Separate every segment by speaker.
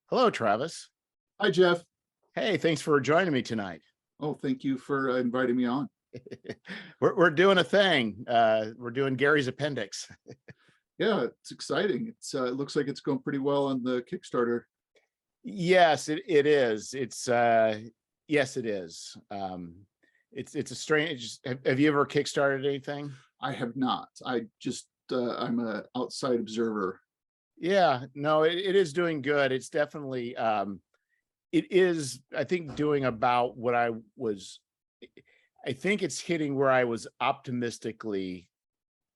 Speaker 1: Hello, Travis.
Speaker 2: Hi, Jeff.
Speaker 1: Hey, thanks for joining me tonight.
Speaker 2: Oh, thank you for inviting me on.
Speaker 1: We're doing a thing. We're doing Gary's Appendix.
Speaker 2: Yeah, it's exciting. It looks like it's going pretty well on the Kickstarter.
Speaker 1: Yes, it is. Yes, it is. It's a strange. Have you ever kickstarted anything?
Speaker 2: I have not. I'm a outside observer.
Speaker 1: Yeah, no, it is doing good. It's definitely it is, I think, doing about what I think it's hitting where I was optimistically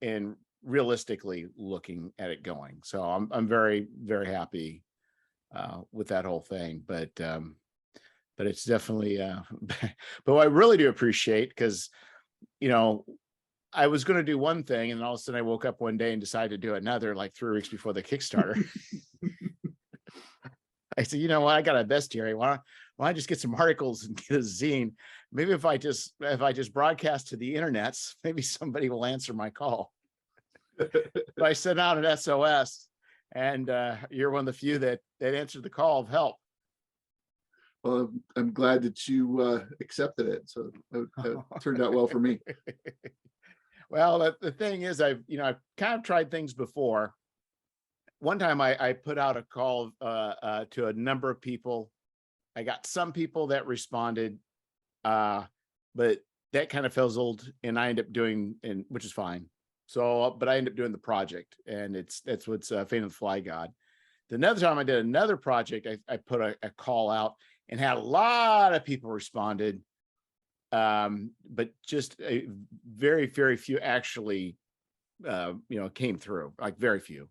Speaker 1: and realistically looking at it going. So I'm very, very happy with that whole thing. But it's definitely but what I really do appreciate, because you know, I was going to do one thing and all of a sudden I woke up one day and decided to do another like 3 weeks before the Kickstarter. I said, you know what, I got a best here. Why don't I just get some articles and get a zine? Maybe if I just broadcast to the internets, maybe somebody will answer my call. But I sent out an SOS, and you're one of the few that answered the call of help.
Speaker 2: Well, I'm glad that you accepted it. So it turned out well for me.
Speaker 1: Well, the thing is, I've kind of tried things before. One time I put out a call to a number of people. I got some people that responded, but that kind of fizzled, and I ended up doing, which is fine. So, but I ended up doing the project, and that's what's Fate of the Fly God. The another time I did another project, I put a call out and had a lot of people responded, but just a very, very few actually, came through, like very few.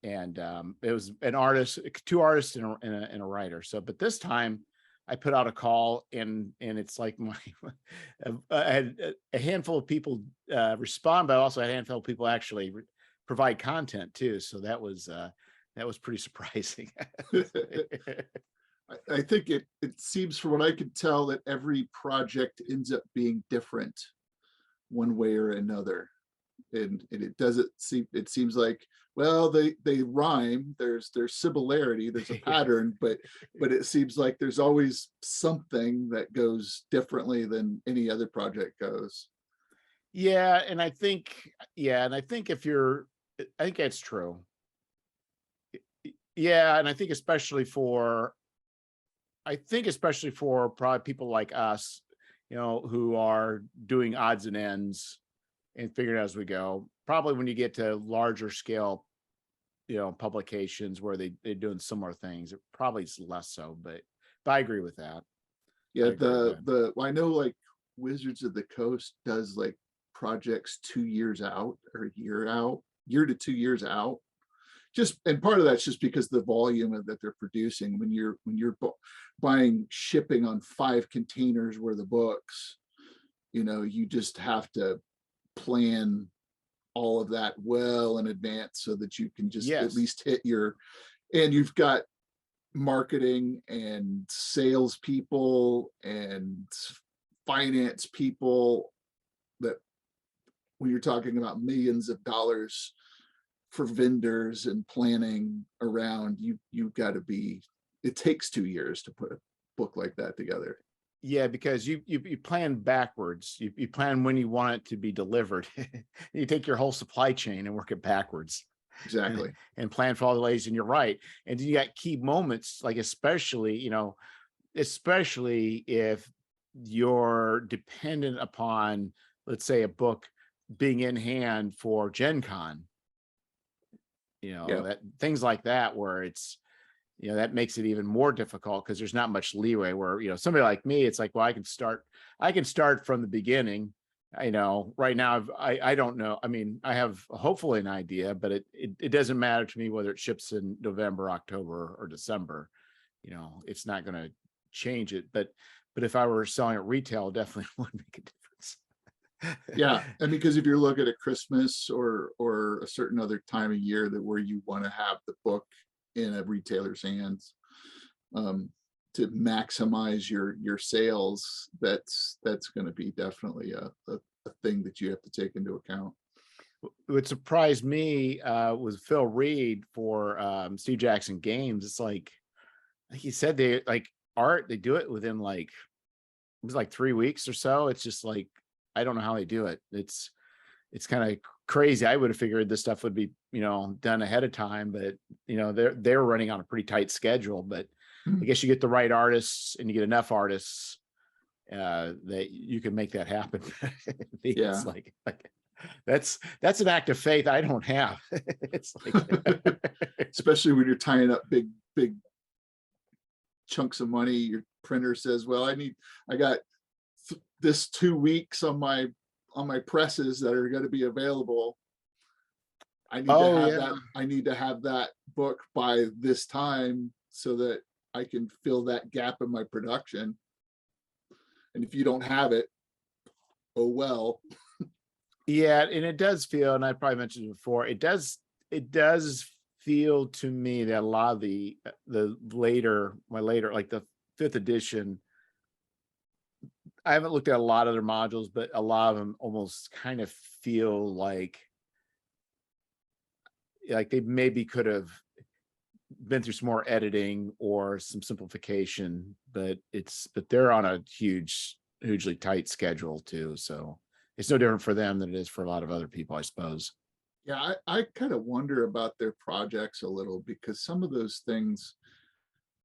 Speaker 1: And it was an artist, 2 artists and a writer. So, but this time I put out a call, and it's like I had a handful of people respond, but I also had a handful of people actually provide content too. So that was pretty surprising.
Speaker 2: I think it seems, from what I could tell, that every project ends up being different one way or another. And it seems like, well, they rhyme, there's similarity, there's a pattern, but it seems like there's always something that goes differently than any other project goes.
Speaker 1: Yeah, and I think I think that's true. Yeah, and I think especially for probably people like us, who are doing odds and ends and figuring it out as we go. Probably when you get to larger scale, publications where they're doing similar things, it probably is less so, but I agree with that.
Speaker 2: Yeah,
Speaker 1: I agree with that.
Speaker 2: well, I know, like, Wizards of the Coast does like projects 2 years out, or a year out, year to 2 years out. Just, and part of that's just because the volume that they're producing. When you're buying shipping on 5 containers worth of books, you just have to plan all of that well in advance so that you can just at
Speaker 1: Yes.
Speaker 2: least hit your, and you've got marketing and sales people and finance people, that when you're talking about millions of dollars for vendors and planning around, you've got to be, it takes 2 years to put a book like that together.
Speaker 1: Yeah, because you plan backwards. You plan when you want it to be delivered. You take your whole supply chain and work it backwards.
Speaker 2: Exactly.
Speaker 1: And plan for all the ways. And you're right. And you got key moments, like especially if you're dependent upon, let's say, a book being in hand for Gen Con,
Speaker 2: Yeah.
Speaker 1: that things like that, where it's, that makes it even more difficult, because there's not much leeway where, somebody like me, it's like, well, I can start from the beginning. Right now, I don't know. I mean, I have hopefully an idea, but it doesn't matter to me whether it ships in November, October, or December. It's not going to change it. But if I were selling at retail, it definitely would make a difference.
Speaker 2: Yeah, and because if you're looking at Christmas or a certain other time of year that where you want to have the book in a retailer's hands, to maximize your sales, that's going to be definitely a thing that you have to take into account.
Speaker 1: What surprised me was Phil Reed for Steve Jackson Games. It's like, like you said, they like art, they do it within like, it was like 3 weeks or so. It's just like, I don't know how they do it. It's kind of crazy. I would have figured this stuff would be, done ahead of time, but they're running on a pretty tight schedule. But I guess you get the right artists and you get enough artists that you can make that happen.
Speaker 2: Yeah.
Speaker 1: It's like that's an act of faith I don't have. It's like
Speaker 2: Especially when you're tying up big chunks of money. Your printer says, well, I got this 2 weeks on my presses that are going to be available. I need to have that book by this time so that I can fill that gap in my production. And if you don't have it, oh well.
Speaker 1: Yeah, and it does feel, and I probably mentioned it before, it does feel to me that a lot of the later, like the 5th edition, I haven't looked at a lot of their modules, but a lot of them almost kind of feel like they maybe could have been through some more editing or some simplification, but they're on a hugely tight schedule too. So it's no different for them than it is for a lot of other people, I suppose.
Speaker 2: Yeah, I kind of wonder about their projects a little, because some of those things,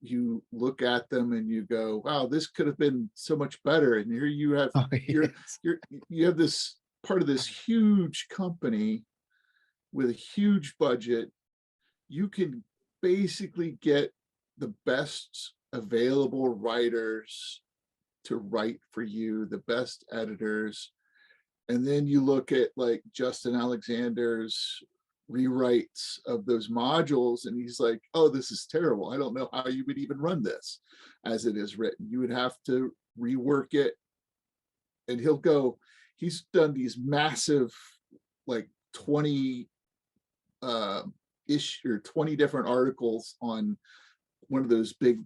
Speaker 2: you look at them and you go, wow, this could have been so much better. And here you have, you have this part of this huge company with a huge budget. You can basically get the best available writers to write for you, the best editors. And then you look at like Justin Alexander's rewrites of those modules, and he's like, oh, this is terrible. I don't know how you would even run this as it is written. You would have to rework it. And he's done these massive, like 20 issue or 20 different articles on one of those big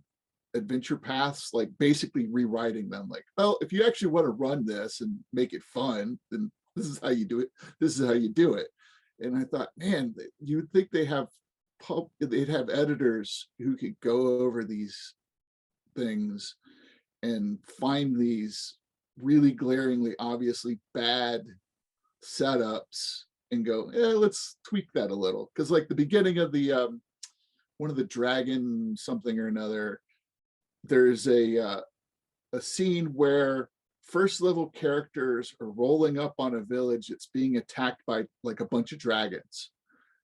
Speaker 2: adventure paths, like basically rewriting them. Like, well, if you actually want to run this and make it fun, then this is how you do it. This is how you do it. And I thought, man, you would think they'd have editors who could go over these things and find these really glaringly, obviously bad setups and go, yeah, let's tweak that a little. Because like the beginning of the one of the dragon something or another, there's a scene where first level characters are rolling up on a village that's being attacked by like a bunch of dragons.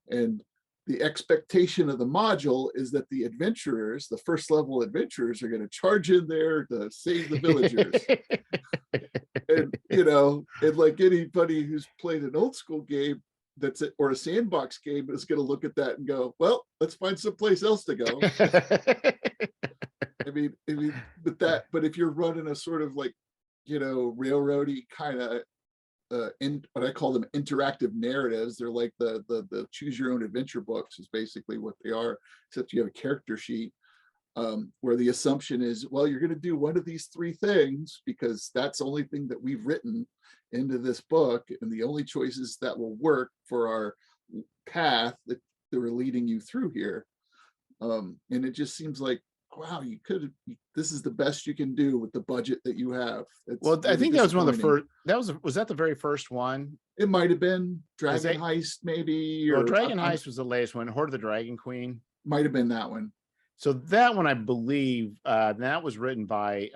Speaker 2: And the expectation of the module is that the adventurers, the first level adventurers, are going to charge in there to save the villagers. And like anybody who's played an old school game or a sandbox game is going to look at that and go, well, let's find someplace else to go. I mean, but if you're running a sort of like, railroady kind of what I call them interactive narratives, they're like the choose your own adventure books is basically what they are, except you have a character sheet where the assumption is, well, you're going to do one of these 3 things because that's the only thing that we've written into this book, and the only choices that will work for our path that we're leading you through here. And it just seems like, wow, this is the best you can do with the budget that you have.
Speaker 1: Well, I think that was one of the first, was that the very first one?
Speaker 2: It might have been Dragon Heist, maybe.
Speaker 1: Well, Dragon Heist was the latest one. Horde of the Dragon Queen
Speaker 2: might have been that one.
Speaker 1: So that one, I believe, that was written by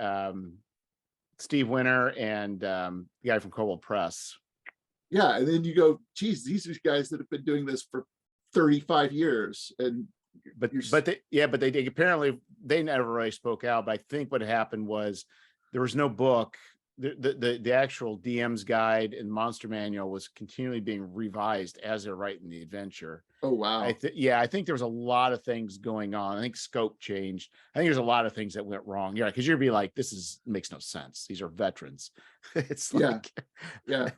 Speaker 1: Steve Winter and the guy from Cobalt Press.
Speaker 2: Yeah, and then you go, geez, these are guys that have been doing this for 35 years, and
Speaker 1: but they apparently they never really spoke out. But I think what happened was there was no book. The actual DM's guide and monster manual was continually being revised as they're writing the adventure.
Speaker 2: Oh wow!
Speaker 1: I think there was a lot of things going on. I think scope changed. I think there's a lot of things that went wrong. Yeah, because you'd be like, this makes no sense. These are veterans. It's like,
Speaker 2: yeah.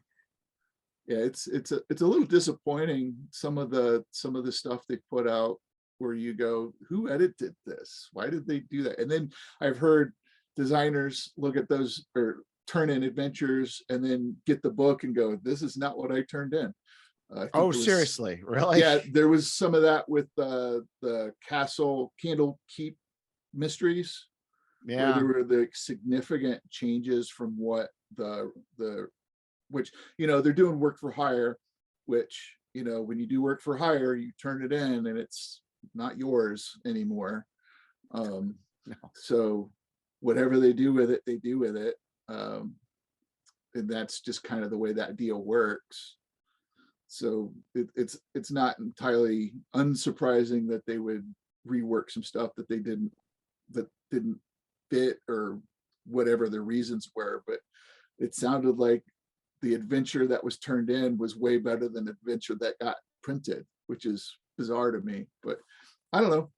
Speaker 2: It's a little disappointing. Some of the stuff they put out where you go, who edited this? Why did they do that? And then I've heard designers look at those or turn in adventures and then get the book and go, this is not what I turned in.
Speaker 1: Seriously? Really?
Speaker 2: Yeah, there was some of that with the Castle Candlekeep mysteries, where
Speaker 1: Yeah.
Speaker 2: there were the significant changes from what which, they're doing work for hire, which, when you do work for hire, you turn it in and it's not yours anymore.
Speaker 1: No.
Speaker 2: So whatever they do with it, they do with it. And that's just kind of the way that deal works. So it's not entirely unsurprising that they would rework some stuff that didn't fit, or whatever the reasons were. But it sounded like the adventure that was turned in was way better than the adventure that got printed, which is bizarre to me. But I don't know.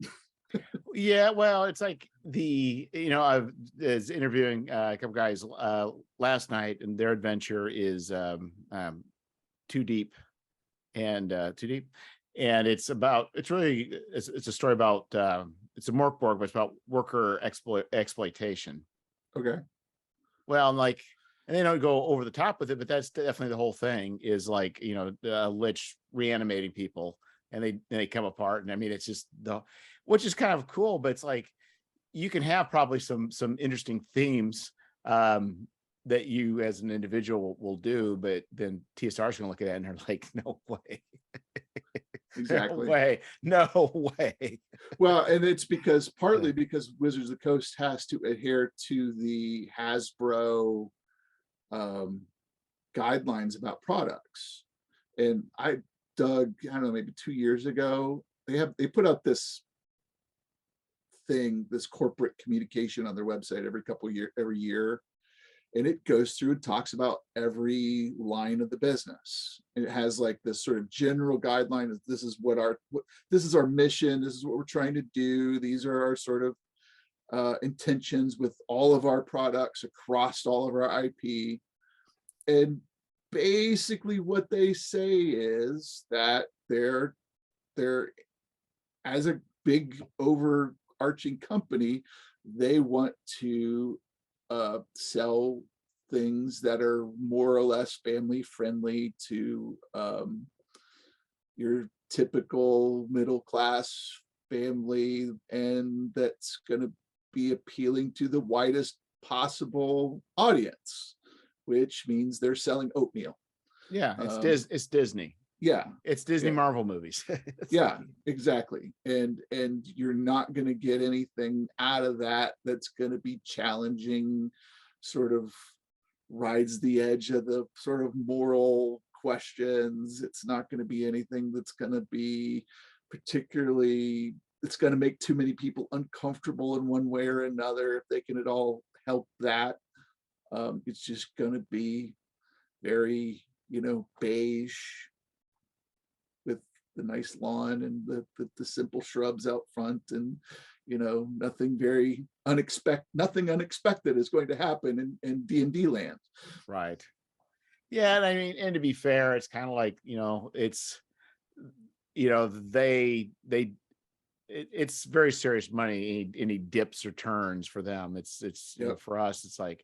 Speaker 1: Yeah, well, it's like I was interviewing a couple guys last night, and their adventure is too deep, and it's a story about it's a morkborg, but it's about worker exploitation.
Speaker 2: Okay.
Speaker 1: Well, and they don't go over the top with it, but that's definitely the whole thing, is like, Lich reanimating people, and they come apart. And I mean, it's just which is kind of cool, but it's like, you can have probably some interesting themes that you as an individual will do, but then TSR is going to look at it and they're like, no way.
Speaker 2: Exactly.
Speaker 1: No way. No way.
Speaker 2: Well, and it's partly because Wizards of the Coast has to adhere to the Hasbro guidelines about products. And I don't know, maybe 2 years ago, they put out this corporate communication on their website every year. And it goes through and talks about every line of the business. And it has like this sort of general guideline of this is our mission. This is what we're trying to do. These are our sort of intentions with all of our products across all of our IP. And basically what they say is that they're as a big overarching company, they want to sell things that are more or less family friendly to your typical middle class family, and that's going to be appealing to the widest possible audience, which means they're selling oatmeal.
Speaker 1: Yeah, it's Disney.
Speaker 2: Yeah,
Speaker 1: it's Disney Marvel movies.
Speaker 2: Yeah, exactly. And you're not going to get anything out of that that's going to be challenging, sort of rides the edge of the sort of moral questions. It's not going to be anything that's going to be it's going to make too many people uncomfortable in one way or another, if they can at all help that. It's just going to be very, beige, with the nice lawn and the simple shrubs out front, and nothing unexpected is going to happen in D&D land.
Speaker 1: Right. Yeah, and I mean, and to be fair, it's kind of like, it's it's very serious money. Any dips or turns for them, it's
Speaker 2: Yep.
Speaker 1: For us, it's like,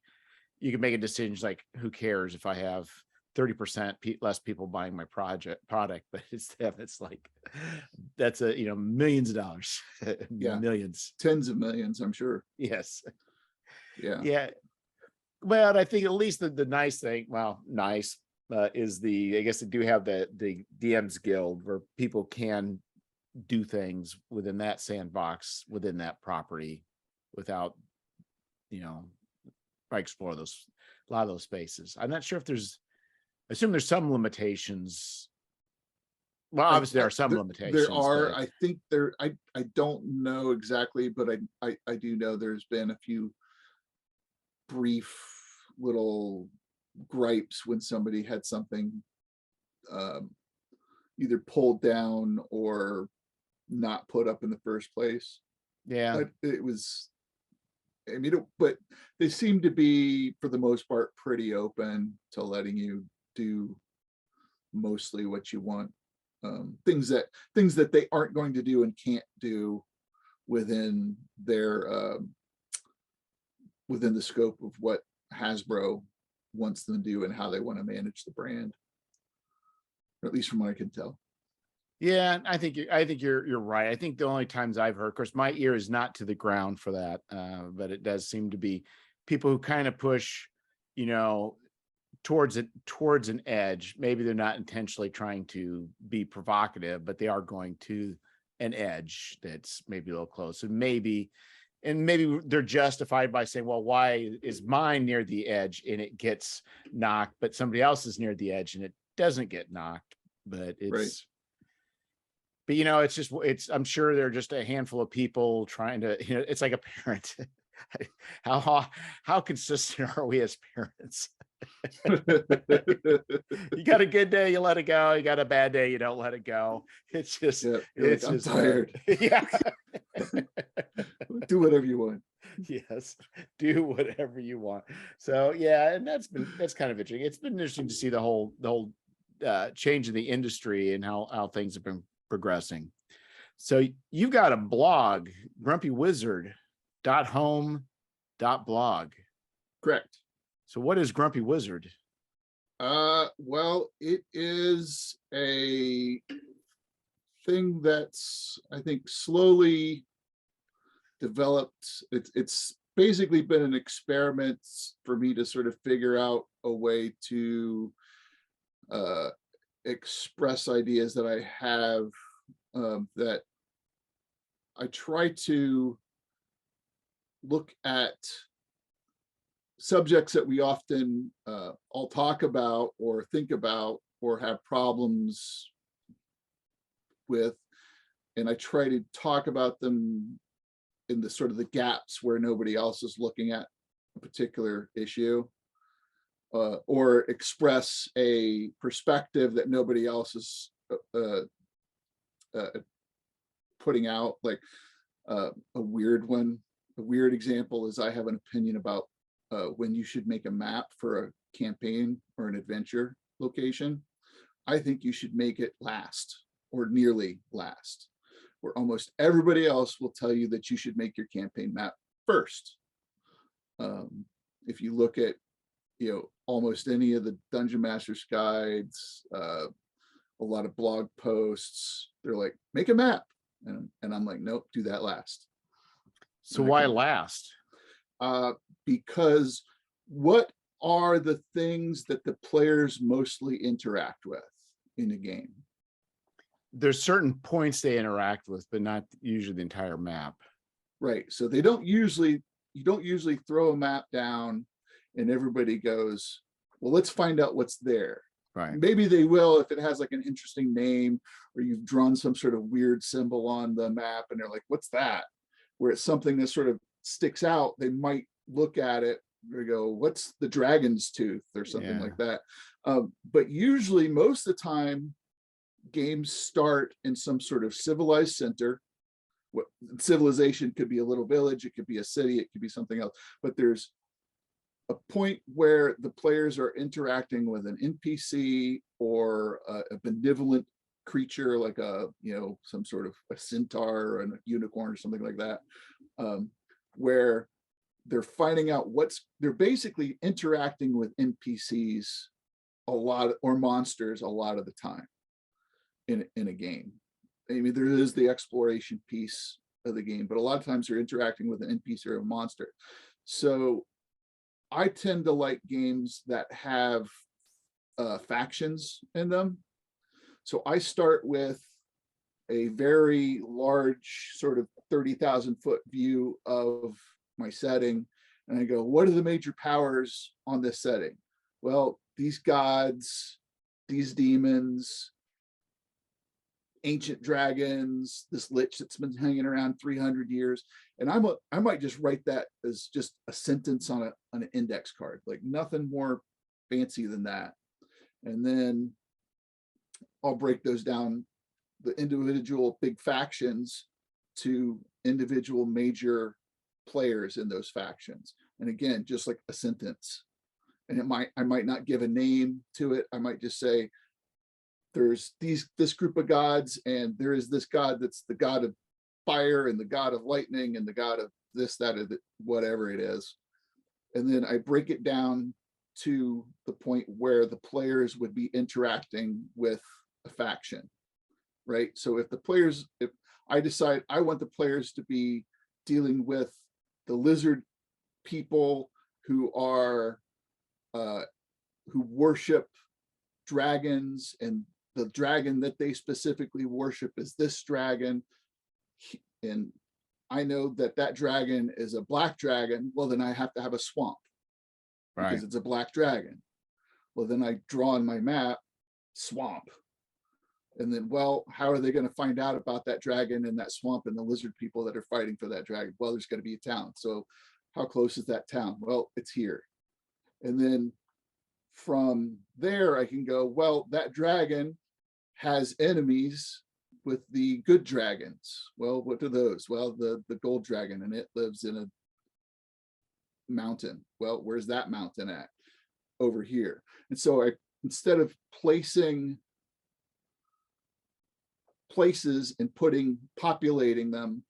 Speaker 1: you can make a decision like, who cares if I have 30% less people buying my product, but it's like, that's millions of dollars.
Speaker 2: Yeah.
Speaker 1: Millions,
Speaker 2: Tens of millions, I'm sure.
Speaker 1: yes.
Speaker 2: Yeah.
Speaker 1: Yeah. Well, I think at least the nice thing, is I guess they do have the DM's Guild, where people can do things within that sandbox, within that property, without, explore a lot of those spaces. I'm not sure if I assume there's some limitations. Well, obviously there are some limitations.
Speaker 2: There are, I think I don't know exactly, but I do know there's been a few brief little gripes when somebody had something either pulled down or not put up in the first place.
Speaker 1: Yeah.
Speaker 2: But but they seem to be, for the most part, pretty open to letting you do mostly what you want. Things that they aren't going to do and can't do within within the scope of what Hasbro wants them to do and how they want to manage the brand, or at least from what I can tell.
Speaker 1: Yeah, I think you're right. I think the only times I've heard, of course, my ear is not to the ground for that, but it does seem to be people who kind of push, you know, towards an edge. Maybe they're not intentionally trying to be provocative, but they are going to an edge that's maybe a little close. And maybe they're justified by saying, well, why is mine near the edge and it gets knocked, but somebody else is near the edge and it doesn't get knocked? But
Speaker 2: Right.
Speaker 1: but you know, I'm sure they're just a handful of people trying to, you know, it's like a parent. How consistent are we as parents? You got a good day, you let it go. You got a bad day, you don't let it go. It's just,
Speaker 2: Yeah, you're like, I'm tired.
Speaker 1: Yeah.
Speaker 2: Do whatever you want.
Speaker 1: Yes, do whatever you want. So yeah, and that's kind of interesting. It's been interesting to see the whole change in the industry and how things have been progressing. So you've got a blog, grumpywizard.home.blog.
Speaker 2: Correct.
Speaker 1: So what is Grumpy Wizard?
Speaker 2: Well, it is a thing that's, I think, slowly developed. It's basically been an experiment for me to sort of figure out a way to express ideas that I have, that I try to look at subjects that we often all talk about or think about or have problems with, and I try to talk about them in the sort of the gaps where nobody else is looking at a particular issue, or express a perspective that nobody else is putting out. Like a weird example is I have an opinion about when you should make a map for a campaign or an adventure location. I think you should make it last or nearly last, where almost everybody else will tell you that you should make your campaign map first. If you look at, you know, almost any of the Dungeon Master's guides, a lot of blog posts, they're like, make a map. And I'm like, nope, do that last.
Speaker 1: So why last?
Speaker 2: Because what are the things that the players mostly interact with in a game?
Speaker 1: There's certain points they interact with, but not usually the entire map.
Speaker 2: Right. So you don't usually throw a map down and everybody goes, well, let's find out what's there.
Speaker 1: Right.
Speaker 2: Maybe they will if it has like an interesting name, or you've drawn some sort of weird symbol on the map and they're like, what's that? Where it's something that sort of sticks out, they might look at it and go, what's the dragon's tooth or something like that. But usually most of the time games start in some sort of civilized center. What civilization could be a little village, it could be a city, it could be something else, but there's a point where the players are interacting with an NPC or a benevolent creature, like a, you know, some sort of a centaur or a unicorn or something like that, where they're finding out they're basically interacting with NPCs a lot, or monsters a lot of the time in a game. I mean, there is the exploration piece of the game, but a lot of times they're interacting with an NPC or a monster. So I tend to like games that have factions in them. So I start with a very large sort of 30,000 foot view of my setting. And I go, what are the major powers on this setting? Well, these gods, these demons, ancient dragons, this lich that's been hanging around 300 years. And I might just write that as just a sentence on an index card, like nothing more fancy than that. And then I'll break those down, the individual big factions, to individual major players in those factions. And again, just like a sentence. And I might not give a name to it. I might just say, there's this group of gods, and there is this god that's the god of fire and the god of lightning and the god of this, that, or whatever it is. And then I break it down to the point where the players would be interacting with a faction. right? So if I decide I want the players to be dealing with the lizard people who are who worship dragons, and the dragon that they specifically worship is this dragon, and I know that that dragon is a black dragon, well, then I have to have a swamp because
Speaker 1: Right.
Speaker 2: it's a black dragon. Well, then I draw on my map swamp. And then, well, how are they going to find out about that dragon and that swamp and the lizard people that are fighting for that dragon? Well, there's going to be a town. So how close is that town? Well, it's here. And then from there, I can go, well, that dragon has enemies with the good dragons. Well, what are those? Well, the gold dragon, and it lives in a mountain. Well, where's that mountain at? Over here. And so instead of placing places and populating them,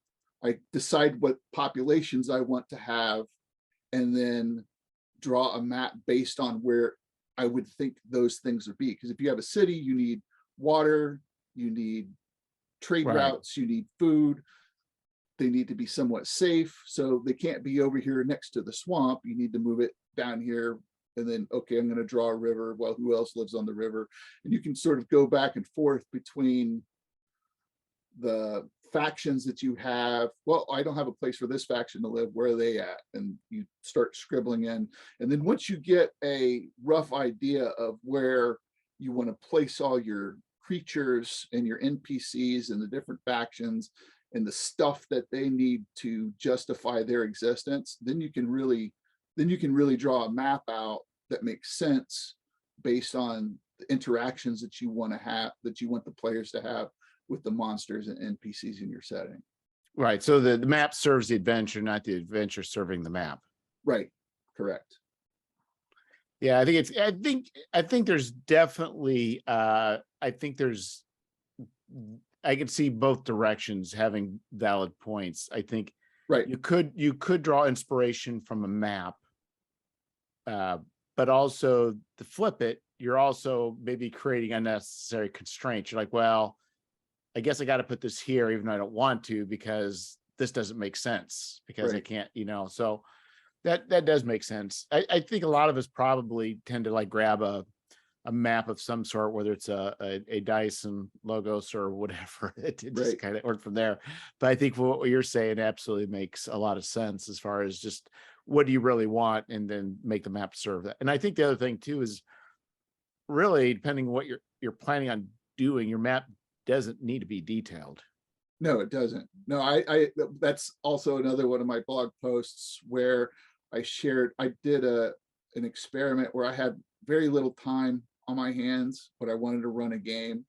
Speaker 2: I decide what populations I want to have, and then draw a map based on where I would think those things would be. Because if you have a city, you need water, you need trade routes, you need food. They need to be somewhat safe. So they can't be over here next to the swamp. You need to move it down here. And then, okay, I'm going to draw a river. Well, who else lives on the river? And you can sort of go back and forth between the factions that you have. Well, I don't have a place for this faction to live. Where are they at? And you start scribbling in. And then once you get a rough idea of where you want to place all your creatures and your NPCs and the different factions and the stuff that they need to justify their existence, then you can really draw a map out that makes sense based on the interactions that you want to have, that you want the players to have with the monsters and NPCs in your setting.
Speaker 1: Right. So the map serves the adventure, not the adventure serving the map.
Speaker 2: Right. Correct.
Speaker 1: Yeah, I think there's definitely I can see both directions having valid points. I think
Speaker 2: Right.
Speaker 1: you could draw inspiration from a map, but also to flip it, you're also maybe creating unnecessary constraints. You're like, well, I guess I got to put this here, even though I don't want to, because this doesn't make sense, because I can't, so that does make sense. I think a lot of us probably tend to like grab a map of some sort, whether it's a dice and logos or whatever. It just kind of worked from there. But I think what you're saying absolutely makes a lot of sense as far as just what do you really want, and then make the map serve that. And I think the other thing too is really depending on what you're planning on doing, your map doesn't need to be detailed.
Speaker 2: No, it doesn't. No, I that's also another one of my blog posts where I did an experiment where I had very little time on my hands, but I wanted to run a game.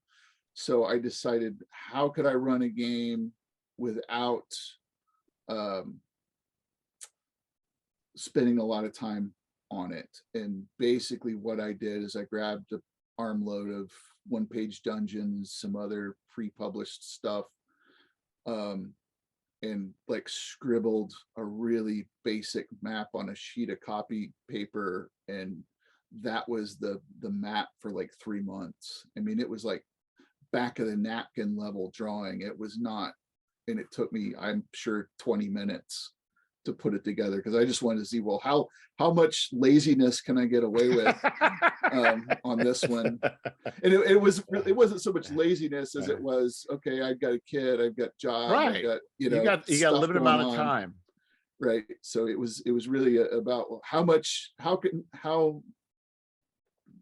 Speaker 2: So I decided, how could I run a game without spending a lot of time on it? And basically what I did is I grabbed an armload of one-page dungeons, some other pre-published stuff, and like scribbled a really basic map on a sheet of copy paper, and that was the map for like 3 months. I mean, it was like back of the napkin level drawing. It was not, and it took me, I'm sure, 20 minutes to put it together, because I just wanted to see, well, how much laziness can I get away with on this one? And it wasn't so much laziness as it was, okay, I've got a kid, I've got job, I've got, you got
Speaker 1: a limited amount of time.
Speaker 2: Right. So it was really about, well, how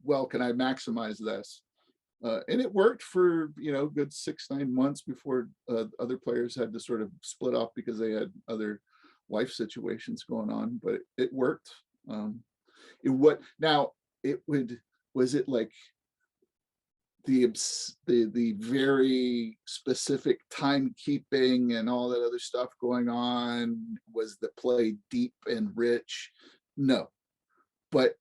Speaker 2: well can I maximize this? And it worked for, good 6-9 months before other players had to sort of split off because they had other life situations going on, but it worked. Was it like the very specific timekeeping and all that other stuff going on? Was the play deep and rich? No, but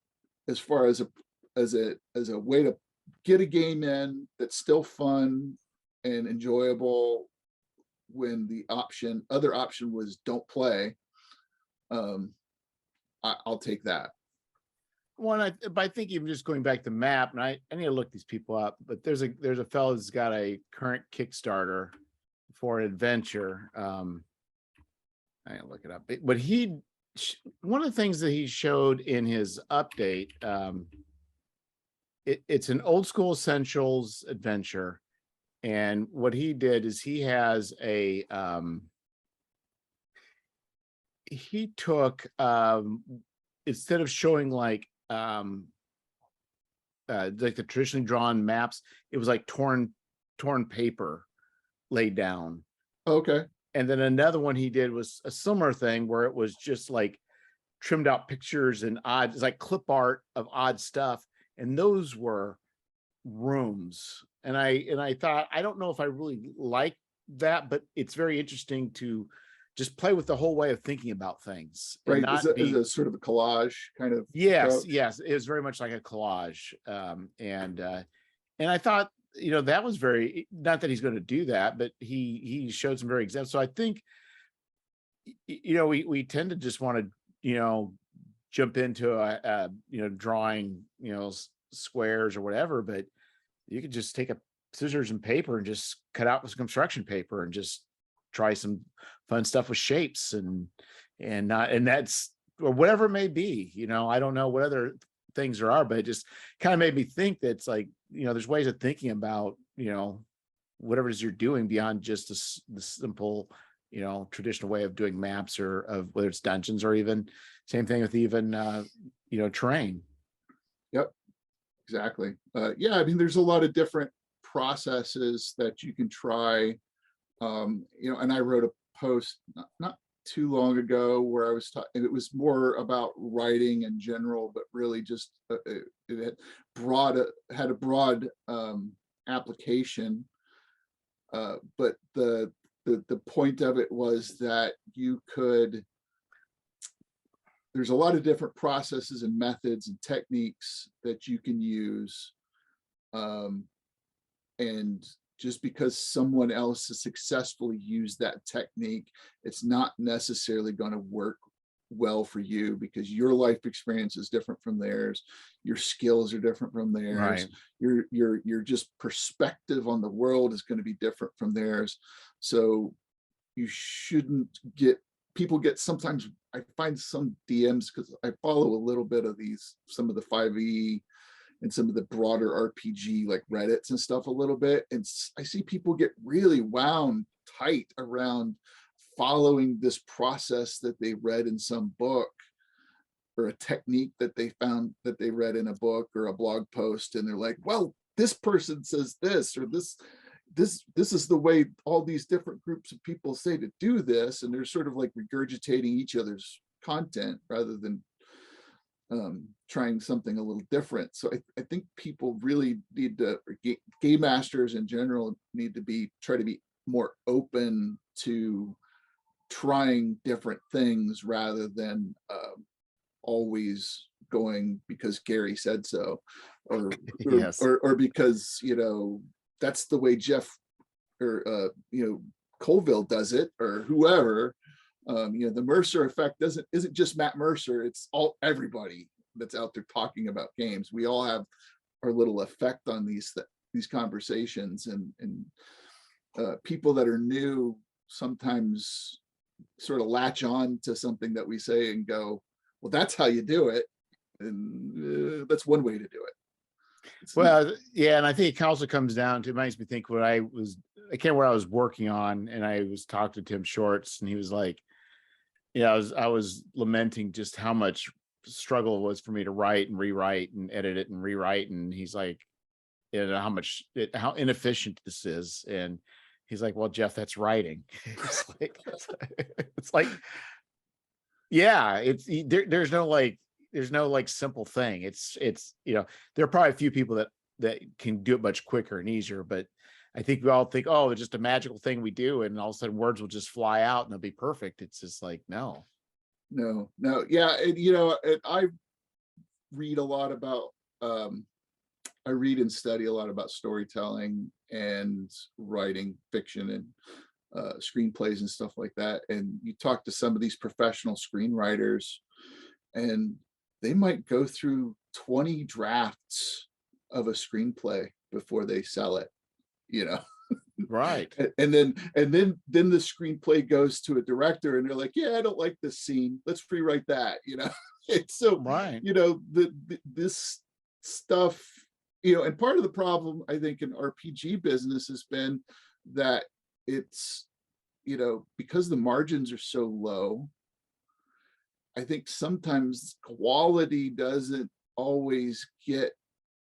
Speaker 2: as far as a way to get a game in that's still fun and enjoyable, when the other option was don't play, I'll take that.
Speaker 1: but I think even just going back to map, and I need to look these people up, but there's a fellow that's got a current Kickstarter for an adventure. I gotta look it up, but one of the things that he showed in his update, it's an old school essentials adventure. And what he did is he has a, he took, instead of showing like the traditionally drawn maps, it was like torn paper laid down.
Speaker 2: Okay.
Speaker 1: And then another one he did was a similar thing where it was just like trimmed out pictures and odd, it's like clip art of odd stuff. And those were rooms. And I thought, I don't know if I really like that, but it's very interesting to just play with the whole way of thinking about things.
Speaker 2: Right.
Speaker 1: Not
Speaker 2: Is a sort of a collage kind of
Speaker 1: yes,
Speaker 2: approach?
Speaker 1: yes, it was very much like a collage. And I thought, that was very, not that he's going to do that, but he showed some very examples. So I think, we tend to just want to, jump into a drawing, squares or whatever, but you could just take a scissors and paper and just cut out with some construction paper and just try some fun stuff with shapes and that's, or whatever it may be. I don't know what other things there are, but it just kind of made me think that it's like, there's ways of thinking about, whatever it is you're doing beyond just the simple, traditional way of doing maps or of whether it's dungeons or even same thing with even, terrain.
Speaker 2: Yep, exactly. Yeah, I mean, there's a lot of different processes that you can try. And I wrote a post not too long ago where I was talking, it was more about writing in general, but really just it had a broad application. But the point of it was that there's a lot of different processes and methods and techniques that you can use. And just because someone else has successfully used that technique, it's not necessarily going to work well for you, because your life experience is different from theirs, your skills are different from theirs,
Speaker 1: Right.
Speaker 2: your just perspective on the world is going to be different from theirs. So you shouldn't people get sometimes, I find some DMs, because I follow a little bit of some of the 5e and some of the broader RPG like Reddits and stuff a little bit, and I see people get really wound tight around following this process that they read in some book, or a technique that they found that they read in a book or a blog post, and they're like, well, this person says this, or this is the way all these different groups of people say to do this, and they're sort of like regurgitating each other's content rather than trying something a little different. So I think people really need to, game masters in general need to try to be more open to trying different things rather than always going because Gary said so, or
Speaker 1: Yes.
Speaker 2: or because that's the way Jeff or Colville does it, or whoever. The Mercer effect isn't just Matt Mercer, it's everybody that's out there talking about games. We all have our little effect on these conversations, and people that are new sometimes sort of latch on to something that we say and go, well, that's how you do it, and that's one way to do it.
Speaker 1: Well, yeah, and I think it also comes down to, it makes me think when I can't remember what I was working on, and I was talking to Tim Shorts, and he was like, I was lamenting just how much struggle it was for me to write and rewrite and edit it and rewrite. And he's like, how inefficient this is. And he's like, well, Jeff, that's writing. it's like, yeah, there's no like simple thing. It's there are probably a few people that can do it much quicker and easier, but I think we all think, oh, it's just a magical thing we do, and all of a sudden words will just fly out and they'll be perfect. It's just like, no.
Speaker 2: Yeah. And I read a lot about I read and study a lot about storytelling and writing fiction and screenplays and stuff like that. And you talk to some of these professional screenwriters, and they might go through 20 drafts of a screenplay before they sell it, you know.
Speaker 1: Right.
Speaker 2: And then the screenplay goes to a director and they're like, yeah, I don't like this scene, let's rewrite that, you know. It's so,
Speaker 1: Right.
Speaker 2: you know, this stuff, you know, and part of the problem I think in RPG business has been that it's, you know, because the margins are so low, I think sometimes quality doesn't always get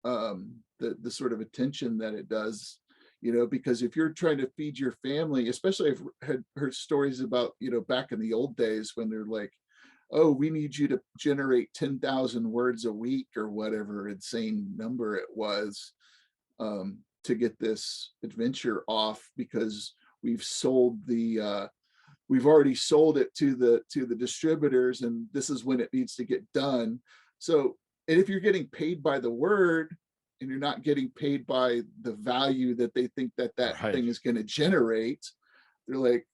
Speaker 2: the sort of attention that it does, you know, because if you're trying to feed your family, especially I've had heard stories about, you know, back in the old days when they're like, oh, we need you to generate 10,000 words a week or whatever insane number it was, to get this adventure off because we've sold the we've already sold it to the distributors and this is when it needs to get done. So, and if you're getting paid by the word and you're not getting paid by the value that they think that
Speaker 1: Right.
Speaker 2: thing is going to generate, they're like,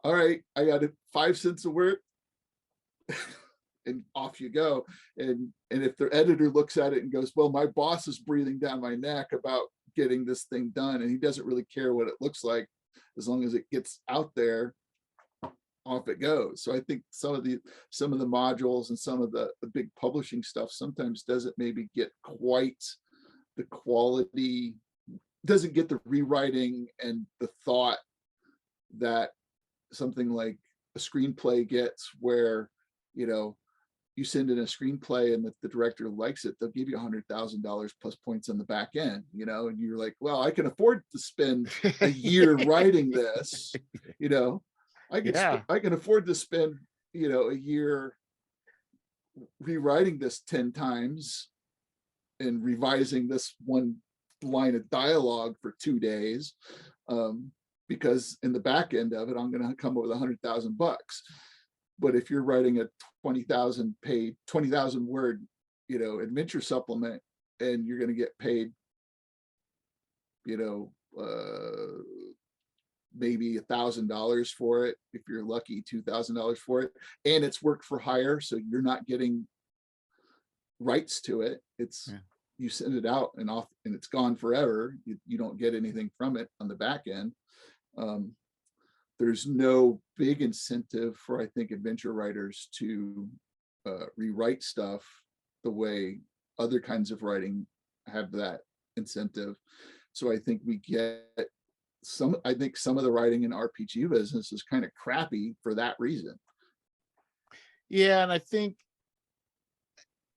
Speaker 2: all right, I got it 5 cents a word and off you go. And if their editor looks at it and goes, well, my boss is breathing down my neck about getting this thing done and he doesn't really care what it looks like as long as it gets out there, off it goes. So I think some of the modules and some of the big publishing stuff sometimes doesn't maybe get quite the quality, doesn't get the rewriting and the thought that something like a screenplay gets, where, you know, you send in a screenplay and if the director likes it, they'll give you $100,000 plus points on the back end, you know, and you're like, well, I can afford to spend a year writing this, you know.
Speaker 1: Yeah.
Speaker 2: I can afford to spend, you know, a year rewriting this 10 times and revising this one line of dialogue for 2 days, because in the back end of it, I'm going to come up with $100,000. But if you're writing a 20,000 word, you know, adventure supplement, and you're going to get paid, you know, maybe $1,000 for it, if you're lucky, $2,000 for it, and it's work for hire, so you're not getting rights to it. It's you send it out and off and it's gone forever. You don't get anything from it on the back end. There's no big incentive for, I think, adventure writers to rewrite stuff the way other kinds of writing have that incentive. So I think we get I think some of the writing in RPG business is kind of crappy for that reason.
Speaker 1: Yeah. And I think,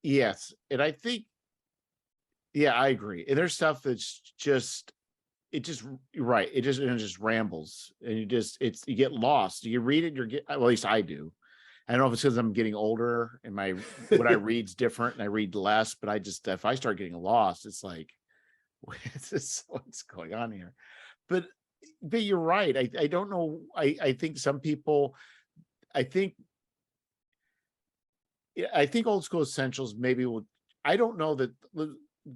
Speaker 1: yes. And I think, yeah, I agree. And there's stuff that's just, you're right. It just rambles and you get lost. You read it, well, at least I do. I don't know if it's because I'm getting older and what I read's different and I read less, but if I start getting lost, it's like, what's going on here? But you're right. I don't know. I think some people, I think Old School Essentials maybe will, I don't know that,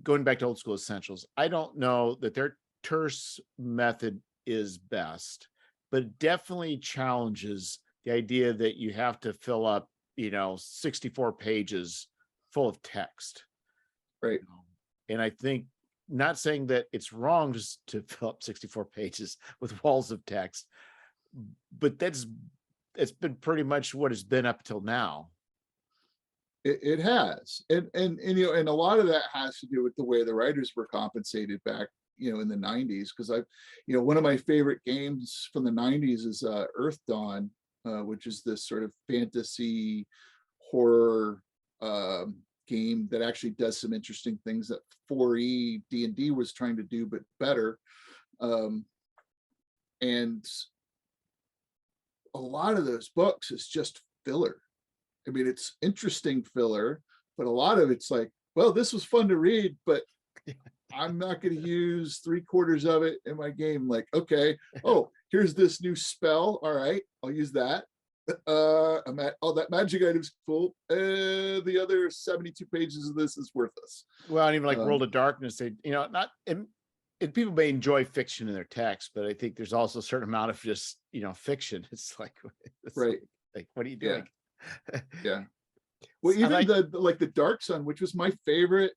Speaker 1: going back to Old School Essentials, I don't know that their terse method is best, but it definitely challenges the idea that you have to fill up, 64 pages full of text.
Speaker 2: Right.
Speaker 1: And I think, not saying that it's wrong just to fill up 64 pages with walls of text, but it's been pretty much what it's been up till now.
Speaker 2: It has, and and a lot of that has to do with the way the writers were compensated back, in the 90s. Because one of my favorite games from the 90s is Earth Dawn, which is this sort of fantasy horror game that actually does some interesting things that 4E D&D was trying to do, but better. And a lot of those books is just filler. I mean, it's interesting filler, but a lot of it's like, well, this was fun to read, but I'm not going to use 3/4 of it in my game. Like, okay, oh, here's this new spell. All right, I'll use that. That magic item's cool. The other 72 pages of this is worthless.
Speaker 1: Well, and even like World of Darkness, they, not, and people may enjoy fiction in their text, but I think there's also a certain amount of just, fiction. It's like,
Speaker 2: right.
Speaker 1: like, what are you doing?
Speaker 2: Yeah. Well,
Speaker 1: I
Speaker 2: even
Speaker 1: like,
Speaker 2: like the Dark Sun, which was my favorite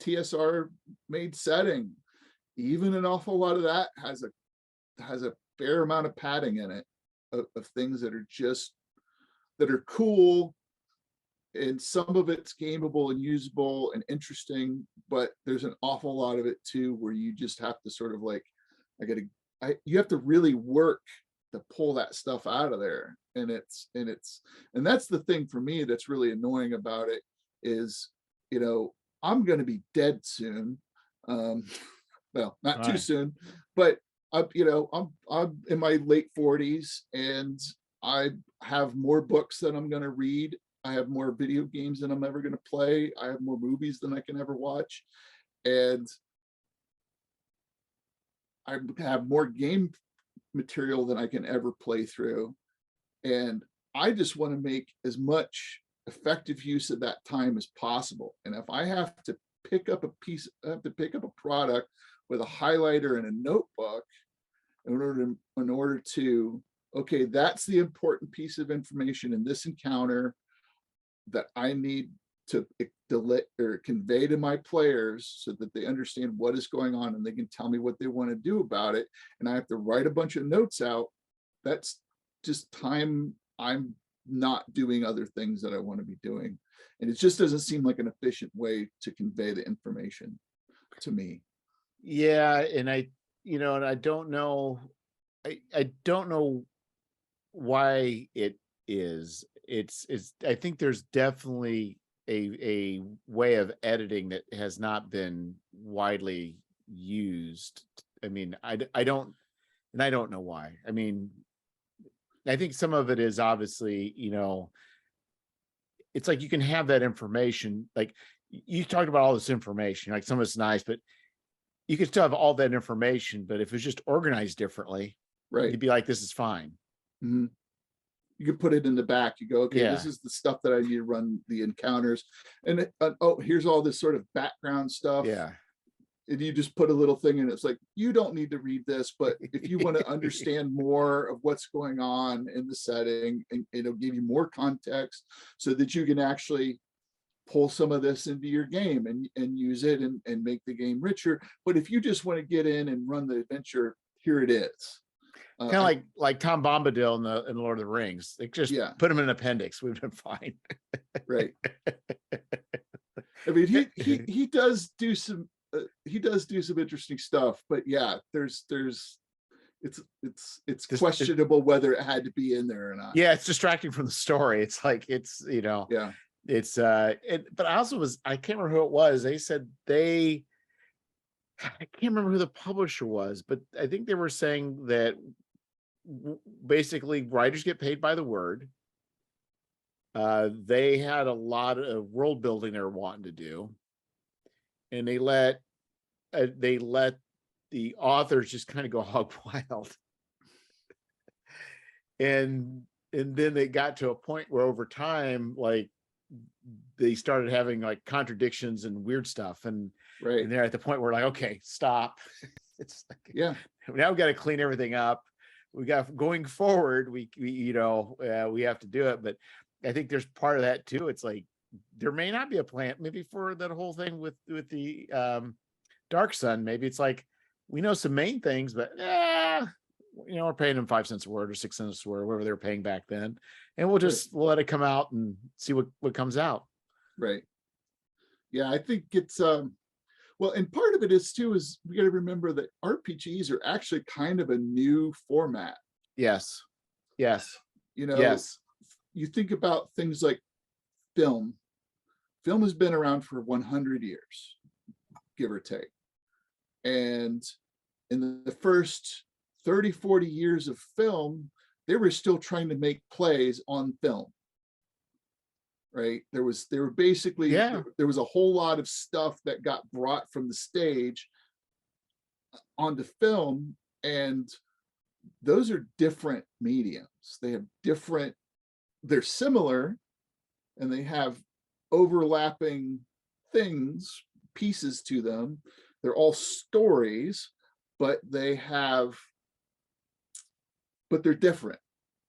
Speaker 2: TSR made setting, even an awful lot of that has a fair amount of padding in it of things that are just that are cool, and some of it's gameable and usable and interesting, but there's an awful lot of it too where you just have to sort of like, you have to really work to pull that stuff out of there. And that's the thing for me that's really annoying about it is, I'm going to be dead soon. Well, not too
Speaker 1: right.
Speaker 2: soon, but I'm in my late 40s, and I have more books than I'm going to read. I have more video games than I'm ever going to play. I have more movies than I can ever watch. And I have more game material than I can ever play through. And I just want to make as much effective use of that time as possible. And if I have to pick up a product with a highlighter and a notebook in order to, okay, that's the important piece of information in this encounter that I need to convey to my players so that they understand what is going on and they can tell me what they want to do about it. And I have to write a bunch of notes out. That's just time I'm not doing other things that I want to be doing. And it just doesn't seem like an efficient way to convey the information to me.
Speaker 1: Yeah. And and I don't know, I don't know why it is. I think there's definitely a way of editing that has not been widely used. I mean, I don't, and I don't know why. I mean, I think some of it is obviously, it's like you can have that information. Like you talked about all this information, like some of it's nice, but you could still have all that information. But if it's just organized differently,
Speaker 2: Right.
Speaker 1: you'd be like, this is fine.
Speaker 2: Mm-hmm. You can put it in the back. You go, okay,
Speaker 1: Yeah.
Speaker 2: this is the stuff that I need to run the encounters. And oh, here's all this sort of background stuff.
Speaker 1: Yeah.
Speaker 2: And you just put a little thing in. It's like, you don't need to read this, but if you want to understand more of what's going on in the setting, and it'll give you more context so that you can actually pull some of this into your game and use it and make the game richer. But if you just want to get in and run the adventure, here it is.
Speaker 1: Kind of like Tom Bombadil in Lord of the Rings. They just put him in an appendix. We've been fine.
Speaker 2: Right. I mean, he does do some interesting stuff, but yeah, it's questionable whether it had to be in there or not.
Speaker 1: Yeah, it's distracting from the story. It's like
Speaker 2: yeah.
Speaker 1: It's but I can't remember who it was. They said I can't remember who the publisher was, but I think they were saying that basically writers get paid by the word. They had a lot of world building they were wanting to do, and they let the authors just kind of go hog wild. And then they got to a point where over time, like they started having like contradictions and weird stuff. And they're at the point where like, okay, stop. It's like, now we got to clean everything up. We got going forward. We have to do it. But I think there's part of that too. It's like, there may not be a plan maybe for that whole thing with the Dark Sun. Maybe it's like, we know some main things, but we're paying them 5 cents a word or 6 cents a word, whatever they were paying back then. And we'll let it come out and see what comes out.
Speaker 2: Right. Yeah, I think it's well, and part of it is we got to remember that RPGs are actually kind of a new format.
Speaker 1: Yes. Yes.
Speaker 2: Yes. You think about things like film. Film has been around for 100 years, give or take. And in the first 30, 40 years of film, they were still trying to make plays on film. Right. There was a whole lot of stuff that got brought from the stage onto film, and those are different mediums. They're similar, and they have overlapping pieces to them. They're all stories, but they're different,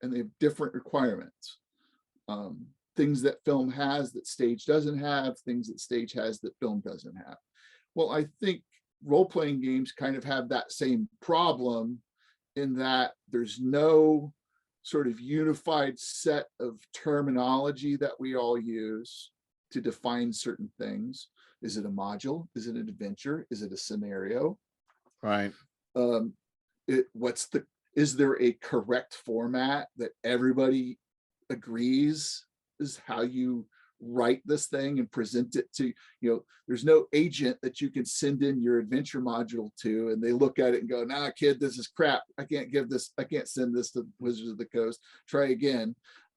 Speaker 2: and they have different requirements. things that film has that stage doesn't have, things that stage has that film doesn't have. Well, I think role-playing games kind of have that same problem, in that there's no sort of unified set of terminology that we all use to define certain things. Is it a module? Is it an adventure? Is it a scenario?
Speaker 1: Right.
Speaker 2: Is there a correct format that everybody agrees is how you write this thing and present it to, there's no agent that you can send in your adventure module to and they look at it and go, nah, kid, this is crap. I can't send this to Wizards of the Coast. Try again.